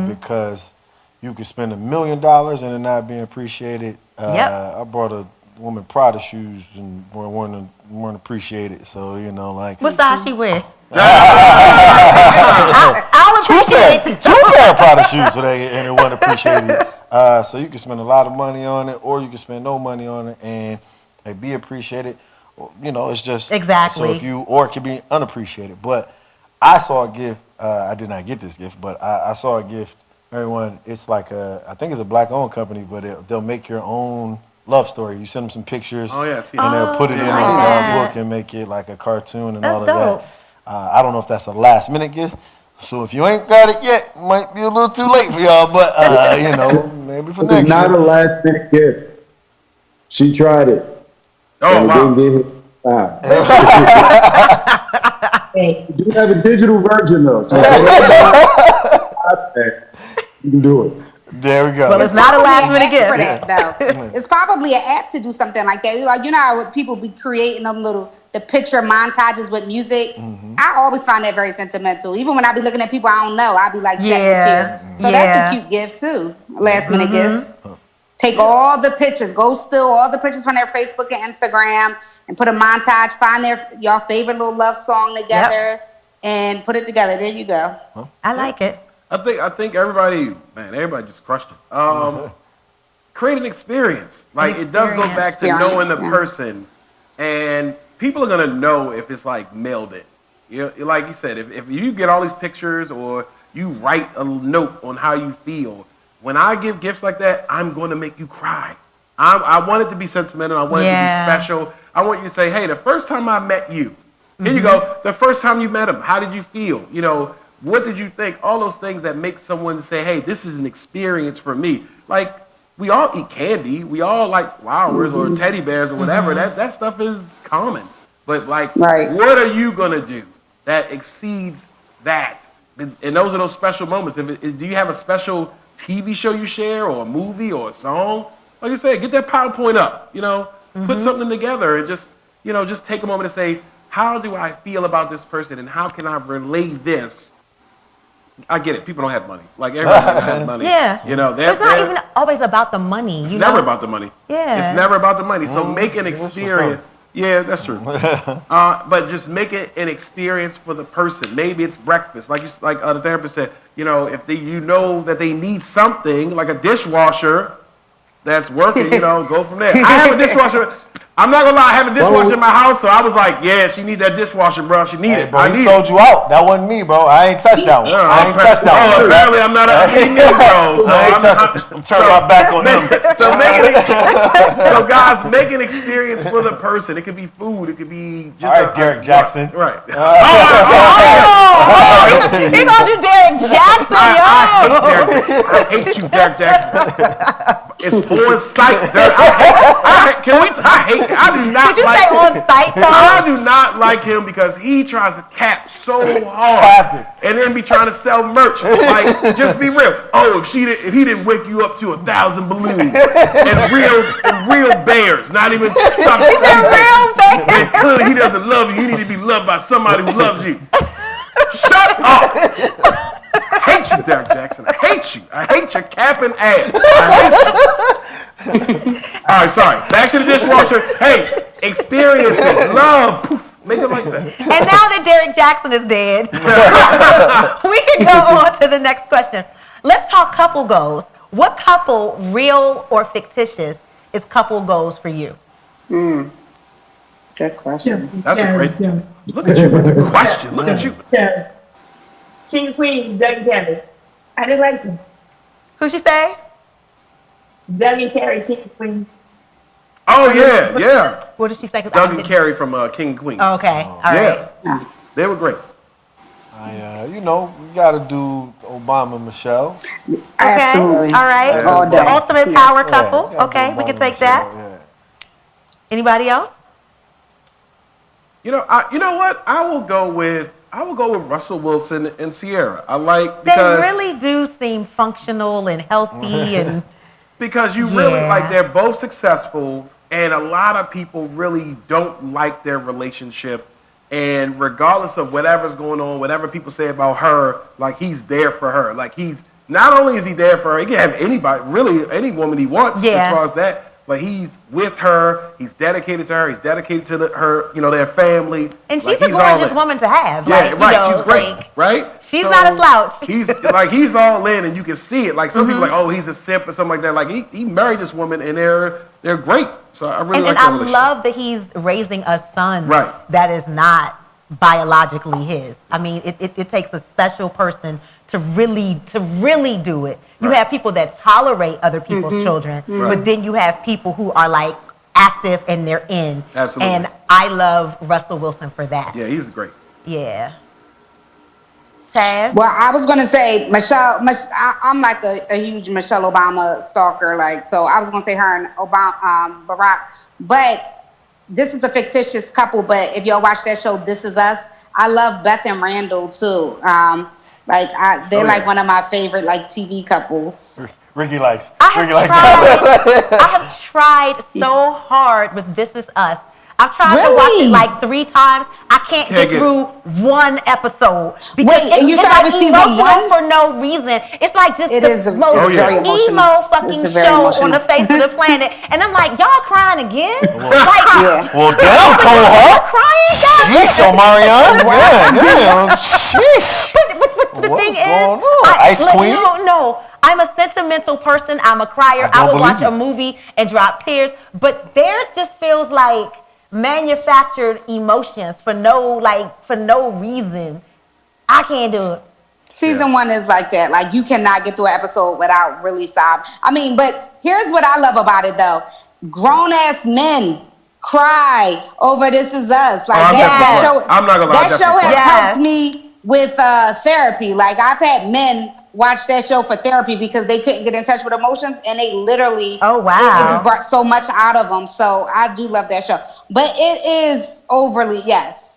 because you could spend $1 million and it not being appreciated. I bought a woman Prada shoes and weren't appreciated. So, you know, like, What size she wear? I'll appreciate it. two pair of Prada shoes for that, and it wasn't appreciated. So you can spend a lot of money on it, or you can spend no money on it and be appreciated. You know, it's just exactly. So or it can be unappreciated. But I saw a gift. I did not get this gift, but I saw a gift. Everyone, it's like I think it's a black-owned company, but they'll make your own love story. You send them some pictures, and they'll put it in a book and make it like a cartoon and all of that. I don't know if that's a last-minute gift. So if you ain't got it yet, it might be a little too late for y'all. But you know, maybe for next year. It's not a last-minute gift. She tried it. Oh, wow. You do have a digital version though, so you can do it. There we go. Well, it's not a last minute gift. For that, though. It's probably an app to do something like that. Like, you know how people be creating them the picture montages with music. I always find that very sentimental. Even when I be looking at people I don't know, I be like, check the chair. So that's a cute gift too. A last minute gift. Take all the pictures, go steal all the pictures from their Facebook and Instagram, and put a montage. Find y'all favorite little love song together, and put it together. There you go. I like it. I think everybody just crushed it. Create an experience. Like, it does go back to knowing the person, and people are gonna know if it's like mailed it. You know, like you said, if you get all these pictures or you write a note on how you feel, when I give gifts like that, I'm going to make you cry. I want it to be sentimental. I want it to be special. I want you to say, hey, the first time I met you, here you go. The first time you met him, how did you feel? You know, what did you think? All those things that make someone say, hey, this is an experience for me. Like, we all eat candy. We all like flowers or teddy bears or whatever. That stuff is common. But, like, what are you going to do that exceeds that? And those are those special moments. Do you have a special TV show you share, or a movie, or a song? Like I said, get that PowerPoint up, you know, put something together, and just take a moment to say, how do I feel about this person, and how can I relay this? I get it. People don't have money. Like, everybody has money. You know, it's not even always about the money. It's never about the money. It's never about the money. So make an experience. Yeah, that's true. But just make it an experience for the person. Maybe it's breakfast, like the therapist said. You know, if you know that they need something like a dishwasher, that's working, go from there. I have a dishwasher. I'm not gonna lie, I have a dishwasher in my house, so I was like, yeah, she need that dishwasher, bro. She need it. Bro, he sold you out. That wasn't me, bro. I ain't touched that one. I ain't touched that one. Apparently I'm not a bro. So I'm turning my back on him. So guys, make an experience for the person. It could be food. It could be just all right, Derek Jackson. Right. He called you Derek Jackson, I hate you, Derek Jackson. It's on site, Derek. I do not Did you like say on site, though? I do not like him because he tries to cap so hard and then be trying to sell merch. Like, just be real. Oh, if he didn't wake you up to 1,000 balloons and real bears, not even stuffed. He said real bears. And clearly he doesn't love you. You need to be loved by somebody who loves you. Shut up. I hate you, Derek Jackson. I hate you. I hate your capping ass. I hate you. All right, sorry. Back to the dishwasher. Hey, experiences, love, poof, make it like that. And now that Derek Jackson is dead, we can go on to the next question. Let's talk couple goals. What couple, real or fictitious, is couple goals for you? Good question. That's a great. Look at you with the question. Look at you. King Queen, Doug and Carrie. I just like them. Who'd she say? Doug and Carrie, King Queen. Oh yeah. What did she say? Doug and Carrie from King and Queens. Oh, okay, all right. They were great. We got to do Obama and Michelle. Absolutely. All right. Yeah. All day. The ultimate power Yeah, couple. gotta Okay, do we can Obama take and that. Michelle, yeah. Anybody else? You know what? I will go with Russell Wilson and Sierra. I like They because really do seem functional and healthy and because you really like they're both successful and a lot of people really don't like their relationship, and regardless of whatever's going on, whatever people say about her, like he's there for her. Like he's not only is he there for her, he can have anybody, really any woman he wants as far as that. But he's with her. He's dedicated to her. He's dedicated to her, their family. And she's a gorgeous woman to have. Yeah, right. She's great, right? She's not a slouch. He's all in, and you can see it. Like some people, like, oh, he's a simp or something like that. Like he married this woman, and they're great. So I really like that I relationship. love that he's raising a son that is not biologically his. I mean, it takes a special person to really do it. You have people that tolerate other people's children, but then you have people who are like active and they're in. Absolutely. And I love Russell Wilson for that. Yeah, he's great. Yeah. Taz? Well, I was gonna say Michelle. I'm like a huge Michelle Obama stalker. Like, so I was gonna say her and Barack. But this is a fictitious couple. But if y'all watch that show, This Is Us, I love Beth and Randall too. They're like one of my favorite like TV couples. Ricki likes. I have tried so hard with This Is Us. I've tried to watch it like 3 times. I can't get through one episode because and you started with season 1 for no reason. It's like just the most very emo fucking show on the face of the planet. And I'm like, y'all crying again? Well, damn, Cole crying, guys. Sheesh, Omarion. Yeah. Sheesh. But the thing is, going on? Ice Queen? You don't know. I'm a sentimental person. I'm a crier. I will watch a movie and drop tears. But theirs just feels like manufactured emotions for no reason. I can't do it. Season 1 is like that. Like, you cannot get through an episode without really sobbing. I mean, but here's what I love about it though. Grown ass men cry over This Is Us. Like that show. I'm not gonna lie. That show has helped me with therapy. Like, I've had men watch that show for therapy because they couldn't get in touch with emotions, and they literally it just brought so much out of them. So I do love that show, but it is overly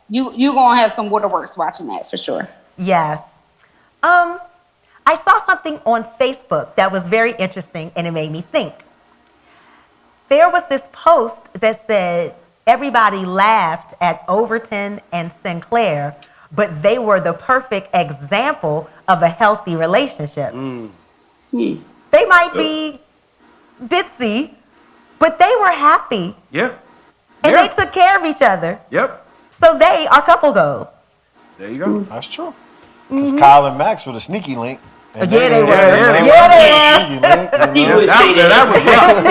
you gonna have some waterworks watching that for sure. Yes. I saw something on Facebook that was very interesting, and it made me think. There was this post that said everybody laughed at Overton and Sinclair, but they were the perfect example of a healthy relationship. They might be ditzy, but they were happy. Yeah. And they took care of each other. Yep. So they are couple goals. There you go. That's true. Because Kyle and Max were the sneaky link. And Yeah, they were. Yeah, they were. He would say that. That was lust.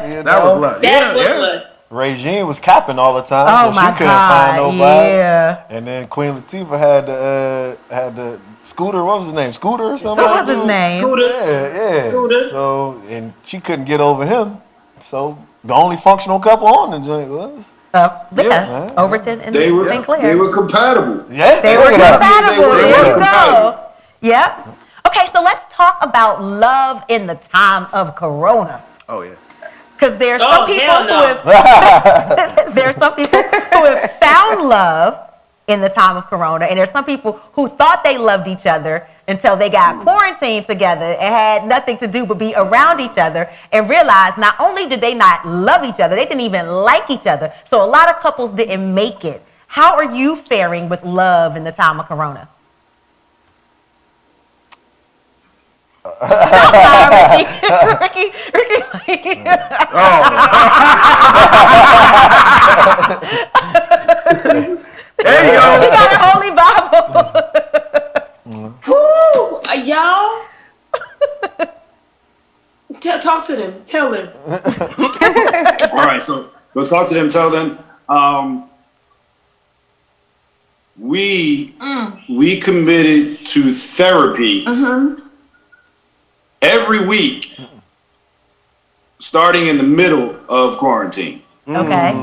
Yeah, That was lust. That was lust. Regine was capping all the time, Oh so my she couldn't God, find nobody. yeah. And then Queen Latifah had the Scooter. What was his name? Scooter or something? What was his name? Scooter. Yeah. Scooter. So, and she couldn't get over him. So the only functional couple on the joint was. Yeah, Overton and They St. Clair. were compatible. Yeah, They were They were compatible. There you compatible. go. Yep. Okay, so let's talk about love in the time of Corona. Oh yeah. Because there's some people hell who no. have there's some people who have found love in the time of Corona, and there's some people who thought they loved each other until they got quarantined together and had nothing to do but be around each other and realized not only did they not love each other, they didn't even like each other. So a lot of couples didn't make it. How are you faring with love in the time of Corona? Ricki. There you go. She got a holy Bible. Whoo, y'all. Talk to them. Tell them. All right, so go talk to them. Tell them. We committed to therapy every week, starting in the middle of quarantine. Okay.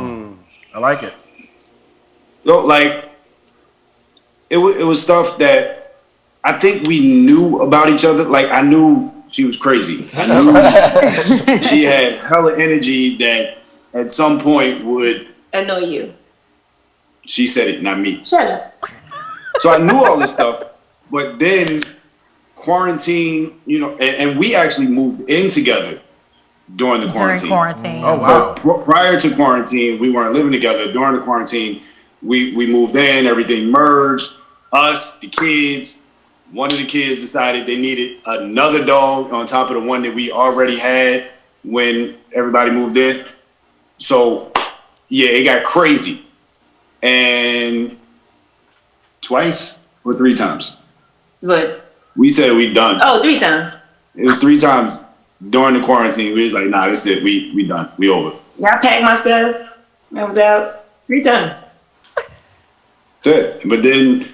I like it. So, like, it was stuff that I think we knew about each other. Like, I knew she was crazy. I knew she had hella energy that at some point would. Annoy you. She said it, not me. Shut up. So I knew all this stuff, but then quarantine, and we actually moved in together during the quarantine. During quarantine. Oh wow. So prior to quarantine, we weren't living together. During the quarantine, we moved in, everything merged. Us, the kids. One of the kids decided they needed another dog on top of the one that we already had when everybody moved in. So yeah, it got crazy. And twice or 3 times. What? We said we done. Oh, 3 times. It was 3 times during the quarantine. We was like, nah, that's it. We done. We over. Y'all packed my stuff. I was out 3 times. Good. But then,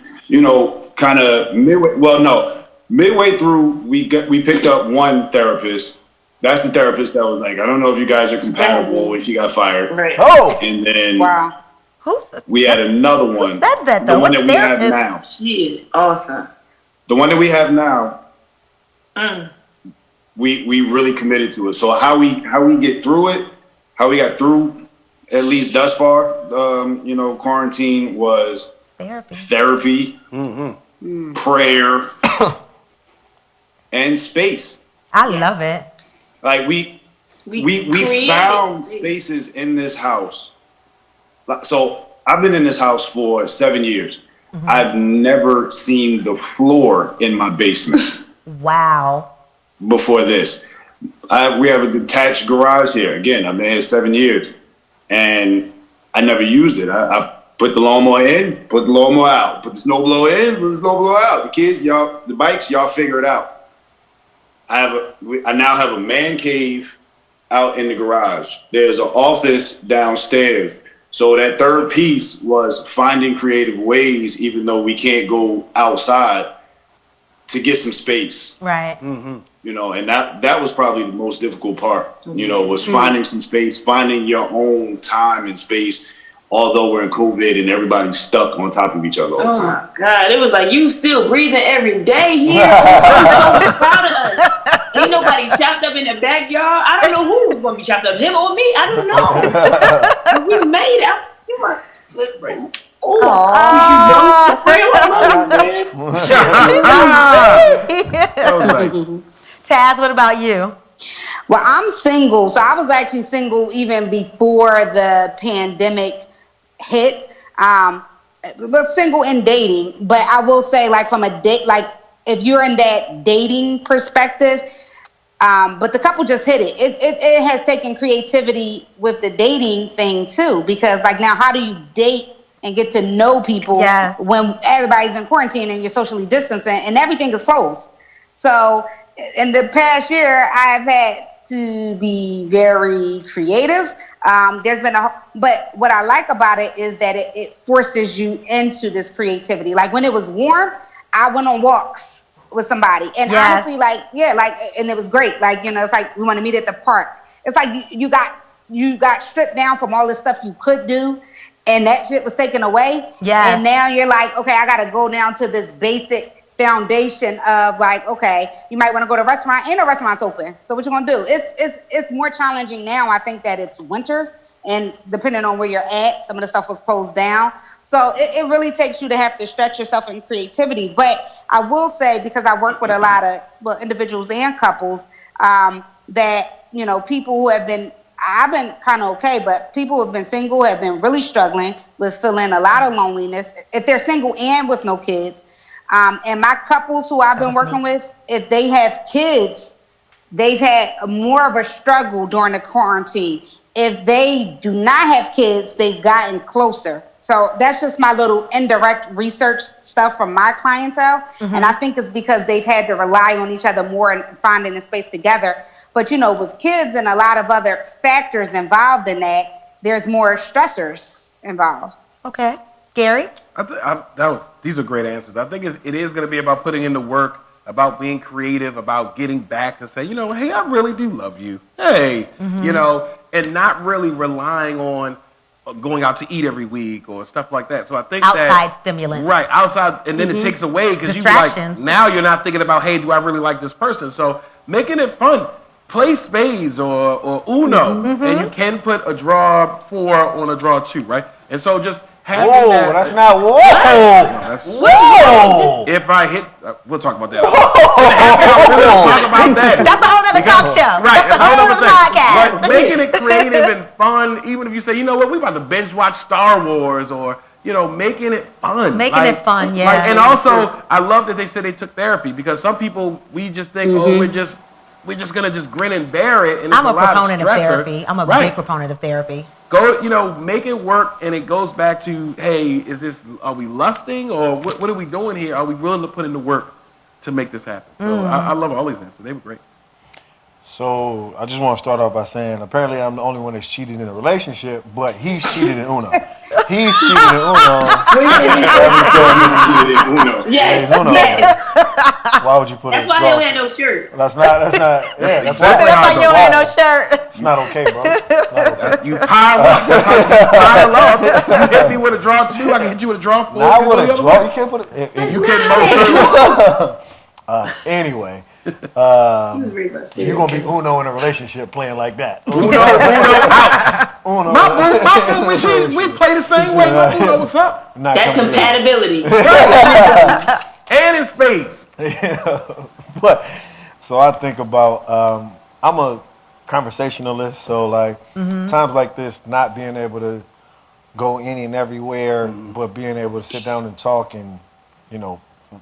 kind of midway through, we picked up one therapist. That's the therapist that was like, I don't know if you guys are compatible, and she got fired. Right. Oh, And then Wow. we had another one. That's that The though. one What that we have therapist? now. She is awesome. The one that we have now, Mm. we really committed to it. So how we get through it, how we got through, at least thus far, quarantine was therapy, prayer, and space. I love it. Like we created found space. spaces in this house. So I've been in this house for 7 years. I've never seen the floor in my basement Wow. before this. We have a detached garage here. Again, I've been here 7 years, and I never used it. I put the lawnmower in, put the lawnmower out, put the snowblower in, put the snowblower out. The kids, the bikes, y'all figure it out. I now have a man cave out in the garage. There's an office downstairs. So that third piece was finding creative ways, even though we can't go outside, to get some space. Right. And that was probably the most difficult part, was finding some space, finding your own time and space, although we're in COVID and everybody's stuck on top of each other all the Oh time. my God. It was like, you still breathing every day here. I'm so proud of us. Ain't nobody chopped up in the backyard. I don't know who was going to be chopped up, him or me. I don't know. But we made it. You were like, Taz, what about you? Well, I'm single, so I was actually single even before the pandemic hit. But single and dating. But I will say, like, from a date, like, if you're in that dating perspective, but the couple just hit it. It has taken creativity with the dating thing too, because like now, how do you date and get to know people when everybody's in quarantine and you're socially distancing and everything is closed. So in the past year, I've had to be very creative. But what I like about it is that it forces you into this creativity. Like when it was warm, I went on walks with somebody, and honestly, and it was great. Like, it's like we want to meet at the park. It's like you got stripped down from all this stuff you could do, and that shit was taken away. Yeah. And now you're like, okay, I got to go down to this basic foundation of like, okay, you might want to go to a restaurant. Ain't no restaurants open, so what you gonna do? It's more challenging now. I think that it's winter, and depending on where you're at, some of the stuff was closed down. So it really takes you to have to stretch yourself in creativity. But I will say, because I work with a lot of individuals and couples, that people who have been, I've been kind of okay, but people who have been single have been really struggling with feeling a lot of loneliness if they're single and with no kids. And my couples who I've been working with, if they have kids, they've had more of a struggle during the quarantine. If they do not have kids, they've gotten closer. So that's just my little indirect research stuff from my clientele. Mm-hmm. And I think it's because they've had to rely on each other more and finding a space together. But, with kids and a lot of other factors involved in that, there's more stressors involved. Okay. Gary? These are great answers. I think it is going to be about putting in the work, about being creative, about getting back and say, hey, I really do love you. Hey, and not really relying on going out to eat every week or stuff like that. So I think outside stimulants. Right, outside, and then it takes away because you like, now you're not thinking about, hey, do I really like this person? So making it fun. Play spades or Uno, and you can put a draw 4 on a draw 2, right? And so just having that. That's not whoa. Whoa. If I hit, we'll talk about that. Talk about that. That's a whole other talk show. Right, that's a whole other podcast. But making it creative and fun, even if you say, we about to binge watch Star Wars or, making it fun. Making it fun, yeah. And also, I love that they said they took therapy because some people, we just think, we're just gonna just grin and bear it, and it's I'm a proponent of therapy. I'm a big proponent of therapy. Go, make it work, and it goes back to, hey, are we lusting, or what are we doing here? Are we willing to put in the work to make this happen? So I love all these answers. They were great. So I just want to start off by saying, apparently I'm the only one that's cheated in a relationship, but he's cheated in Uno. He's cheated in Uno. Every time he's cheated in Uno. Yes. Why would you put That's why he don't have no shirt. That's not, yeah, that's why you don't have no shirt. It's not okay, bro. It's not okay. You pile up. That's how you pile up. You hit me with a draw 2, I can hit you with a draw 4. Not with a draw, you can't put it. You can't anyway. You're gonna be Uno in a relationship playing like that. Uno out. Uno. My boo, we play the same way. My Uno, what's up? That's compatibility. And in spades. But so I think about I'm a conversationalist, so like times like this, not being able to go any and everywhere, but being able to sit down and talk and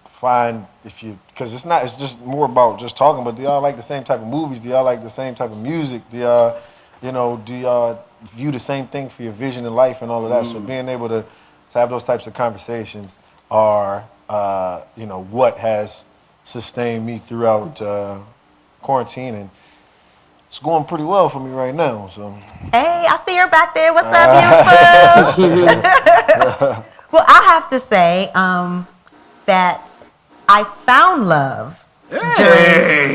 find because it's just more about just talking, but do y'all like the same type of movies? Do y'all like the same type of music? Do y'all view the same thing for your vision in life and all of that? So being able to have those types of conversations are what has sustained me throughout quarantine, and it's going pretty well for me right now. So hey, I see her back there. What's up, beautiful? Well, I have to say that I found love during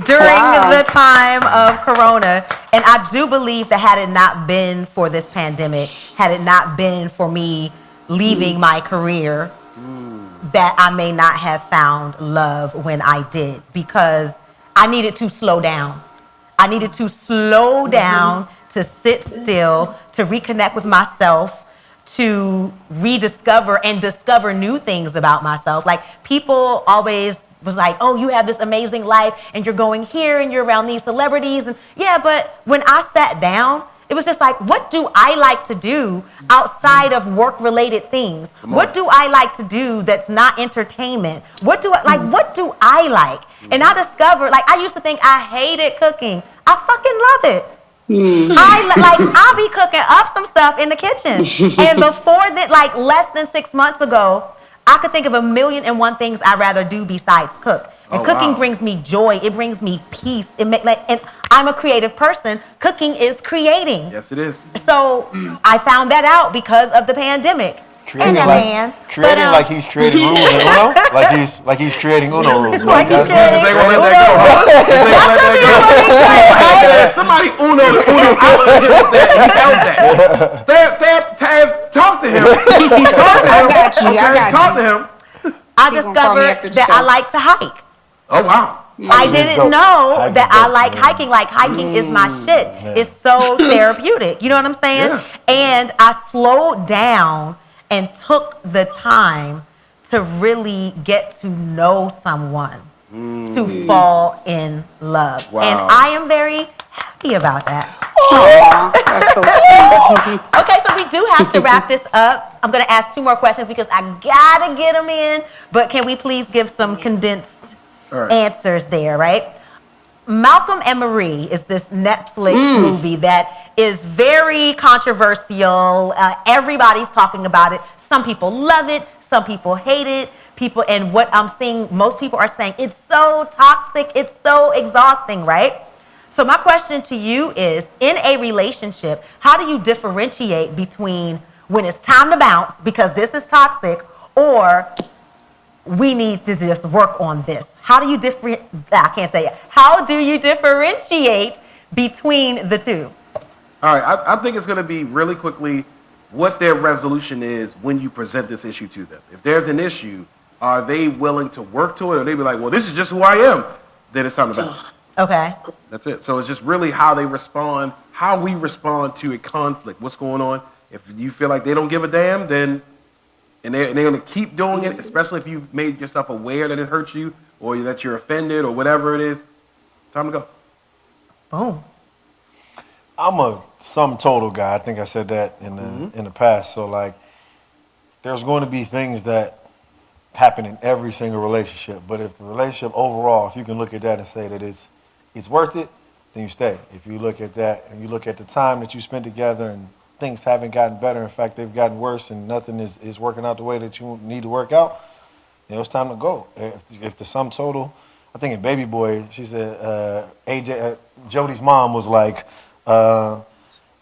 the time of Corona. And I do believe that had it not been for this pandemic, had it not been for me leaving my career, that I may not have found love when I did, because I needed to slow down. I needed to slow down, to sit still, to reconnect with myself, to rediscover and discover new things about myself. Like, people always was like, oh, you have this amazing life and you're going here and you're around these celebrities. And yeah, but when I sat down, it was just like, what do I like to do outside of work-related things? What do I like to do that's not entertainment? What do I like? And I discovered, like, I used to think I hated cooking. I fucking love it. I'll be cooking up some stuff in the kitchen. And before that, like less than 6 months ago, I could think of 1,000,001 things I'd rather do besides cook. And cooking brings me joy. It brings me peace. And I'm a creative person. Cooking is creating. Yes, it is. So I found that out because of the pandemic. Creating like he's creating rules in Uno, like he's creating Uno rules. Like he's creating They gonna let that go. Somebody Uno out and hit that. He held that. Taz, talk to him. Talk to him. I discovered that I like to hike. Oh wow. I didn't know that I like hiking. Like hiking is my shit. It's so therapeutic. You know what I'm saying? Yeah. And I slowed down and took the time to really get to know someone, to fall in love. Wow. And I am very happy about that. That's so sweet. Okay, so we do have to wrap this up. I'm going to ask 2 more questions because I got to get them in. But can we please give some condensed answers there, right? Malcolm and Marie is this Netflix movie that is very controversial. Everybody's talking about it. Some people love it. Some people hate it. And what I'm seeing, most people are saying, it's so toxic. It's so exhausting, right? So my question to you is, in a relationship, how do you differentiate between when it's time to bounce because this is toxic or we need to just work on this? How do you How do you differentiate between the two? All right, I think it's going to be really quickly what their resolution is when you present this issue to them. If there's an issue, are they willing to work to it, or they be like, well, this is just who I am? Then it's time to bounce. Okay. That's it. So it's just really how they respond, how we respond to a conflict. What's going on? If you feel like they don't give a damn, then and they're going to keep doing it, especially if you've made yourself aware that it hurts you or that you're offended or whatever it is. Time to go. Boom. I'm a sum total guy. I think I said that in the past. So like, there's going to be things that happen in every single relationship. But if the relationship overall, if you can look at that and say that it's worth it, then you stay. If you look at that and you look at the time that you spent together and things haven't gotten better, in fact, they've gotten worse and nothing is working out the way that you need to work out, it's time to go. If the sum total, I think in Baby Boy, she said, Jody's mom was like,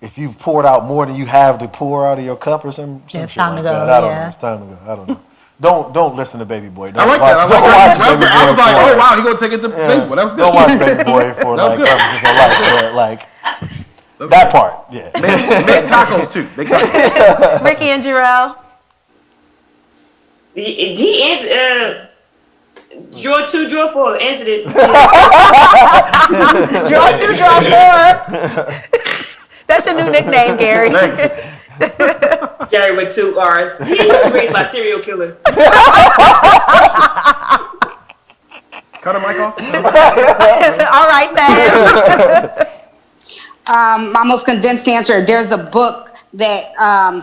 if you've poured out more than you have to pour out of your cup or some it's shit time like to go. that. I don't know. It's time to go. I don't know. Don't listen to Baby Boy. Don't I like watch, that. don't watch Baby Boy. I was like, oh wow, he gonna take it to Baby Boy. That was good. Don't watch Baby Boy for like purposes of life. But like that part, yeah. Make tacos too. Make tacos. Ricki and Jarrell. He answered. Draw 2, draw 4. Answered it. Draw 2, draw 4. That's your new nickname, Garry. Thanks. Garry with 2 R's. He was reading my serial killers. Cut a mic off. All right, Taz. My most condensed answer, there's a book that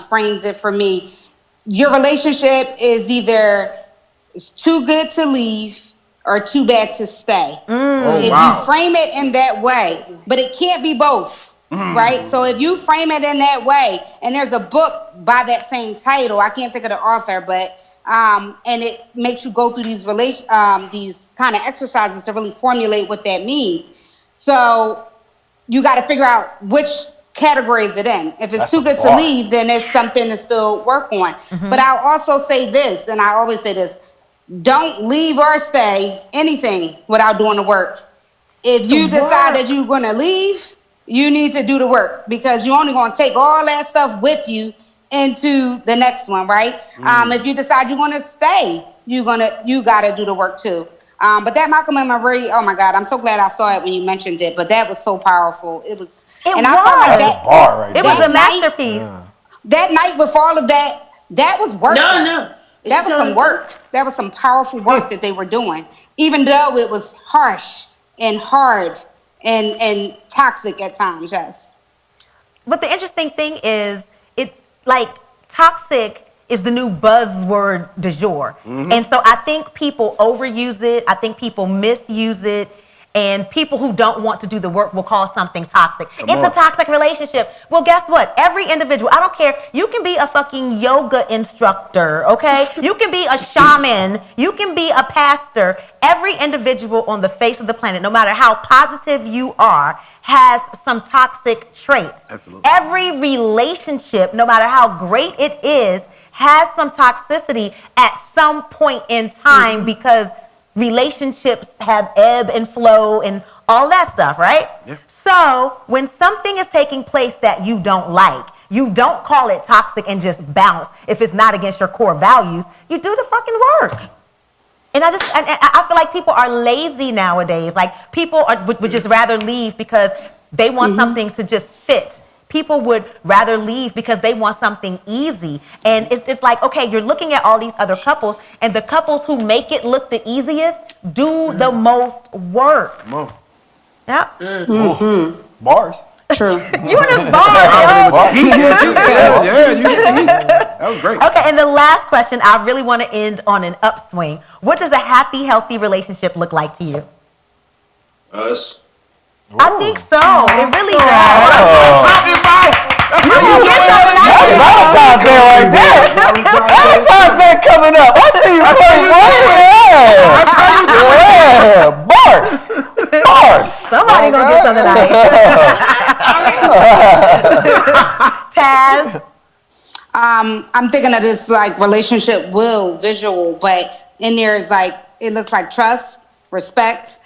frames it for me. Your relationship is either it's too good to leave or too bad to stay. If you frame it in that way, but it can't be both, right? So if you frame it in that way, and there's a book by that same title, I can't think of the author, but and it makes you go through these kind of exercises to really formulate what that means. So you got to figure out which category is it in. If it's too good to leave, then it's something to still work on. But I'll also say this, and I always say this, don't leave or stay anything without doing the work. If you decide that you're going to leave, you need to do the work because you're only going to take all that stuff with you into the next one, right? If you decide you're going to stay, you got to do the work too. But that Malcolm and Marie, oh my God, I'm so glad I saw it when you mentioned it. But that was so powerful. It was a masterpiece. That night with all of that, that was work. No. That was some work. That was some powerful work that they were doing, even though it was harsh and hard and toxic at times. Yes. But the interesting thing is, toxic is the new buzzword du jour. And so I think people overuse it. I think people misuse it. And people who don't want to do the work will call something toxic. Come It's on. a toxic relationship. Well, guess what? Every individual, I don't care. You can be a fucking yoga instructor, okay? You can be a shaman. You can be a pastor. Every individual on the face of the planet, no matter how positive you are, has some toxic traits. Absolutely. Every relationship, no matter how great it is, has some toxicity at some point in time because relationships have ebb and flow and all that stuff, right? Yeah. So when something is taking place that you don't like, you don't call it toxic and just bounce. If it's not against your core values, you do the fucking work. And I feel like people are lazy nowadays. Like people would just rather leave because they want something to just fit. People would rather leave because they want something easy. And it's like, okay, you're looking at all these other couples, and the couples who make it look the easiest do the most work. Come on. Yeah. Bars. True. You in this bar, yo. That was great. Okay, and the last question, I really want to end on an upswing. What does a happy, healthy relationship look like to you? Us. I think so. It really does. Talking about. You gonna get something out of it. Valentine's Day right there. Valentine's Day coming up. I see you playing. Yeah. Bars. Bars. Somebody gonna get something out of it. Taz. I'm thinking of this like relationship visual, but in there is like, it looks like trust, respect,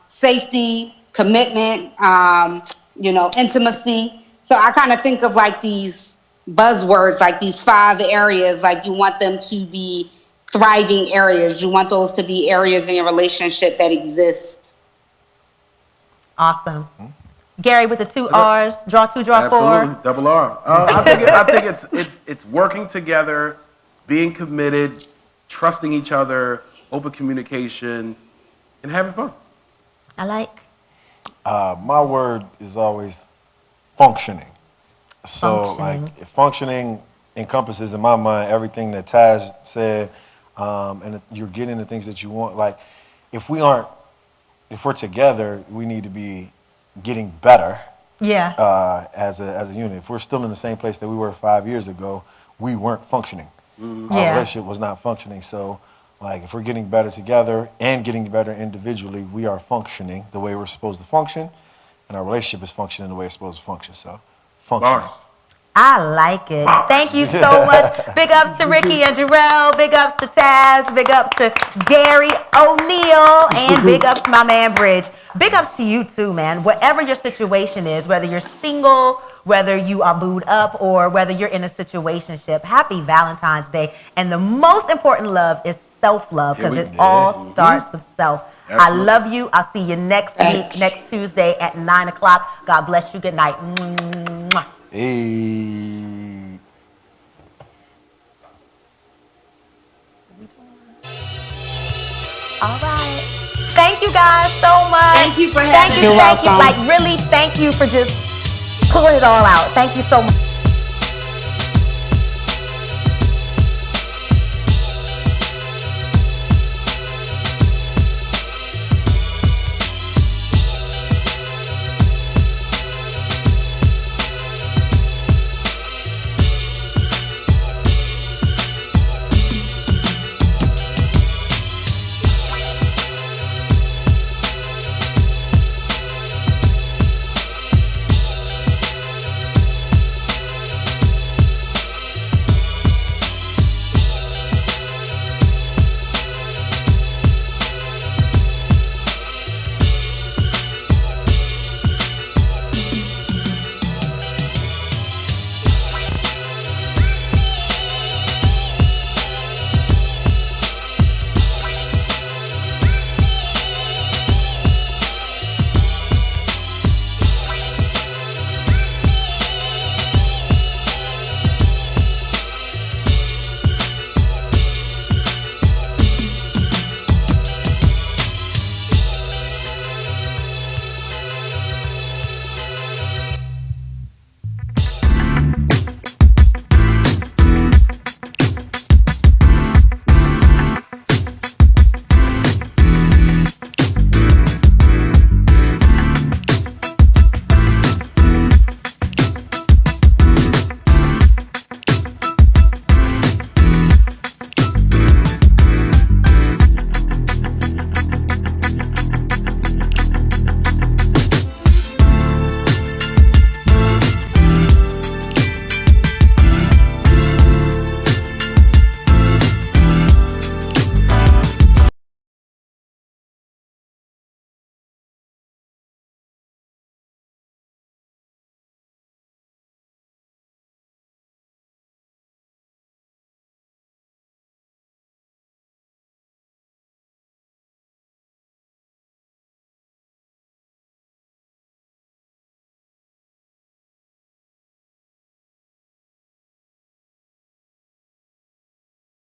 safety, commitment, intimacy. So I kind of think of like these buzzwords, like these 5 areas, like you want them to be thriving areas. You want those to be areas in your relationship that exist. Awesome. Gary with the 2 R's, draw 2, draw 4. Absolutely, double R. I think it's working together, being committed, trusting each other, open communication, and having fun. I like. My word is always functioning. So like functioning encompasses in my mind everything that Taz said, and you're getting the things that you want. Like if we're together, we need to be getting better. Yeah. As a unit. If we're still in the same place that we were 5 years ago, we weren't functioning. Our Yeah. relationship was not functioning. So like if we're getting better together and getting better individually, we are functioning the way we're supposed to function, and our relationship is functioning the way it's supposed to function. So functioning. Bars. I like it. Thank you so much. Big ups to Ricki and Jarrell. Big ups to Taz. Big ups to Garry O'Neal. And big ups to my man Bridge. Big ups to you too, man. Whatever your situation is, whether you're single, whether you are booed up, or whether you're in a situationship, happy Valentine's Day. And the most important love is self-love, because it all starts with self. Absolutely. I love you. I'll see you next week, next Tuesday at 9 o'clock. God bless you. Good night. Mwah. Hey. All right. Thank you guys so much. Thank you for having Thank me. you. You're Thank you. welcome. Like really, thank you for just pulling it all out. Thank you so much.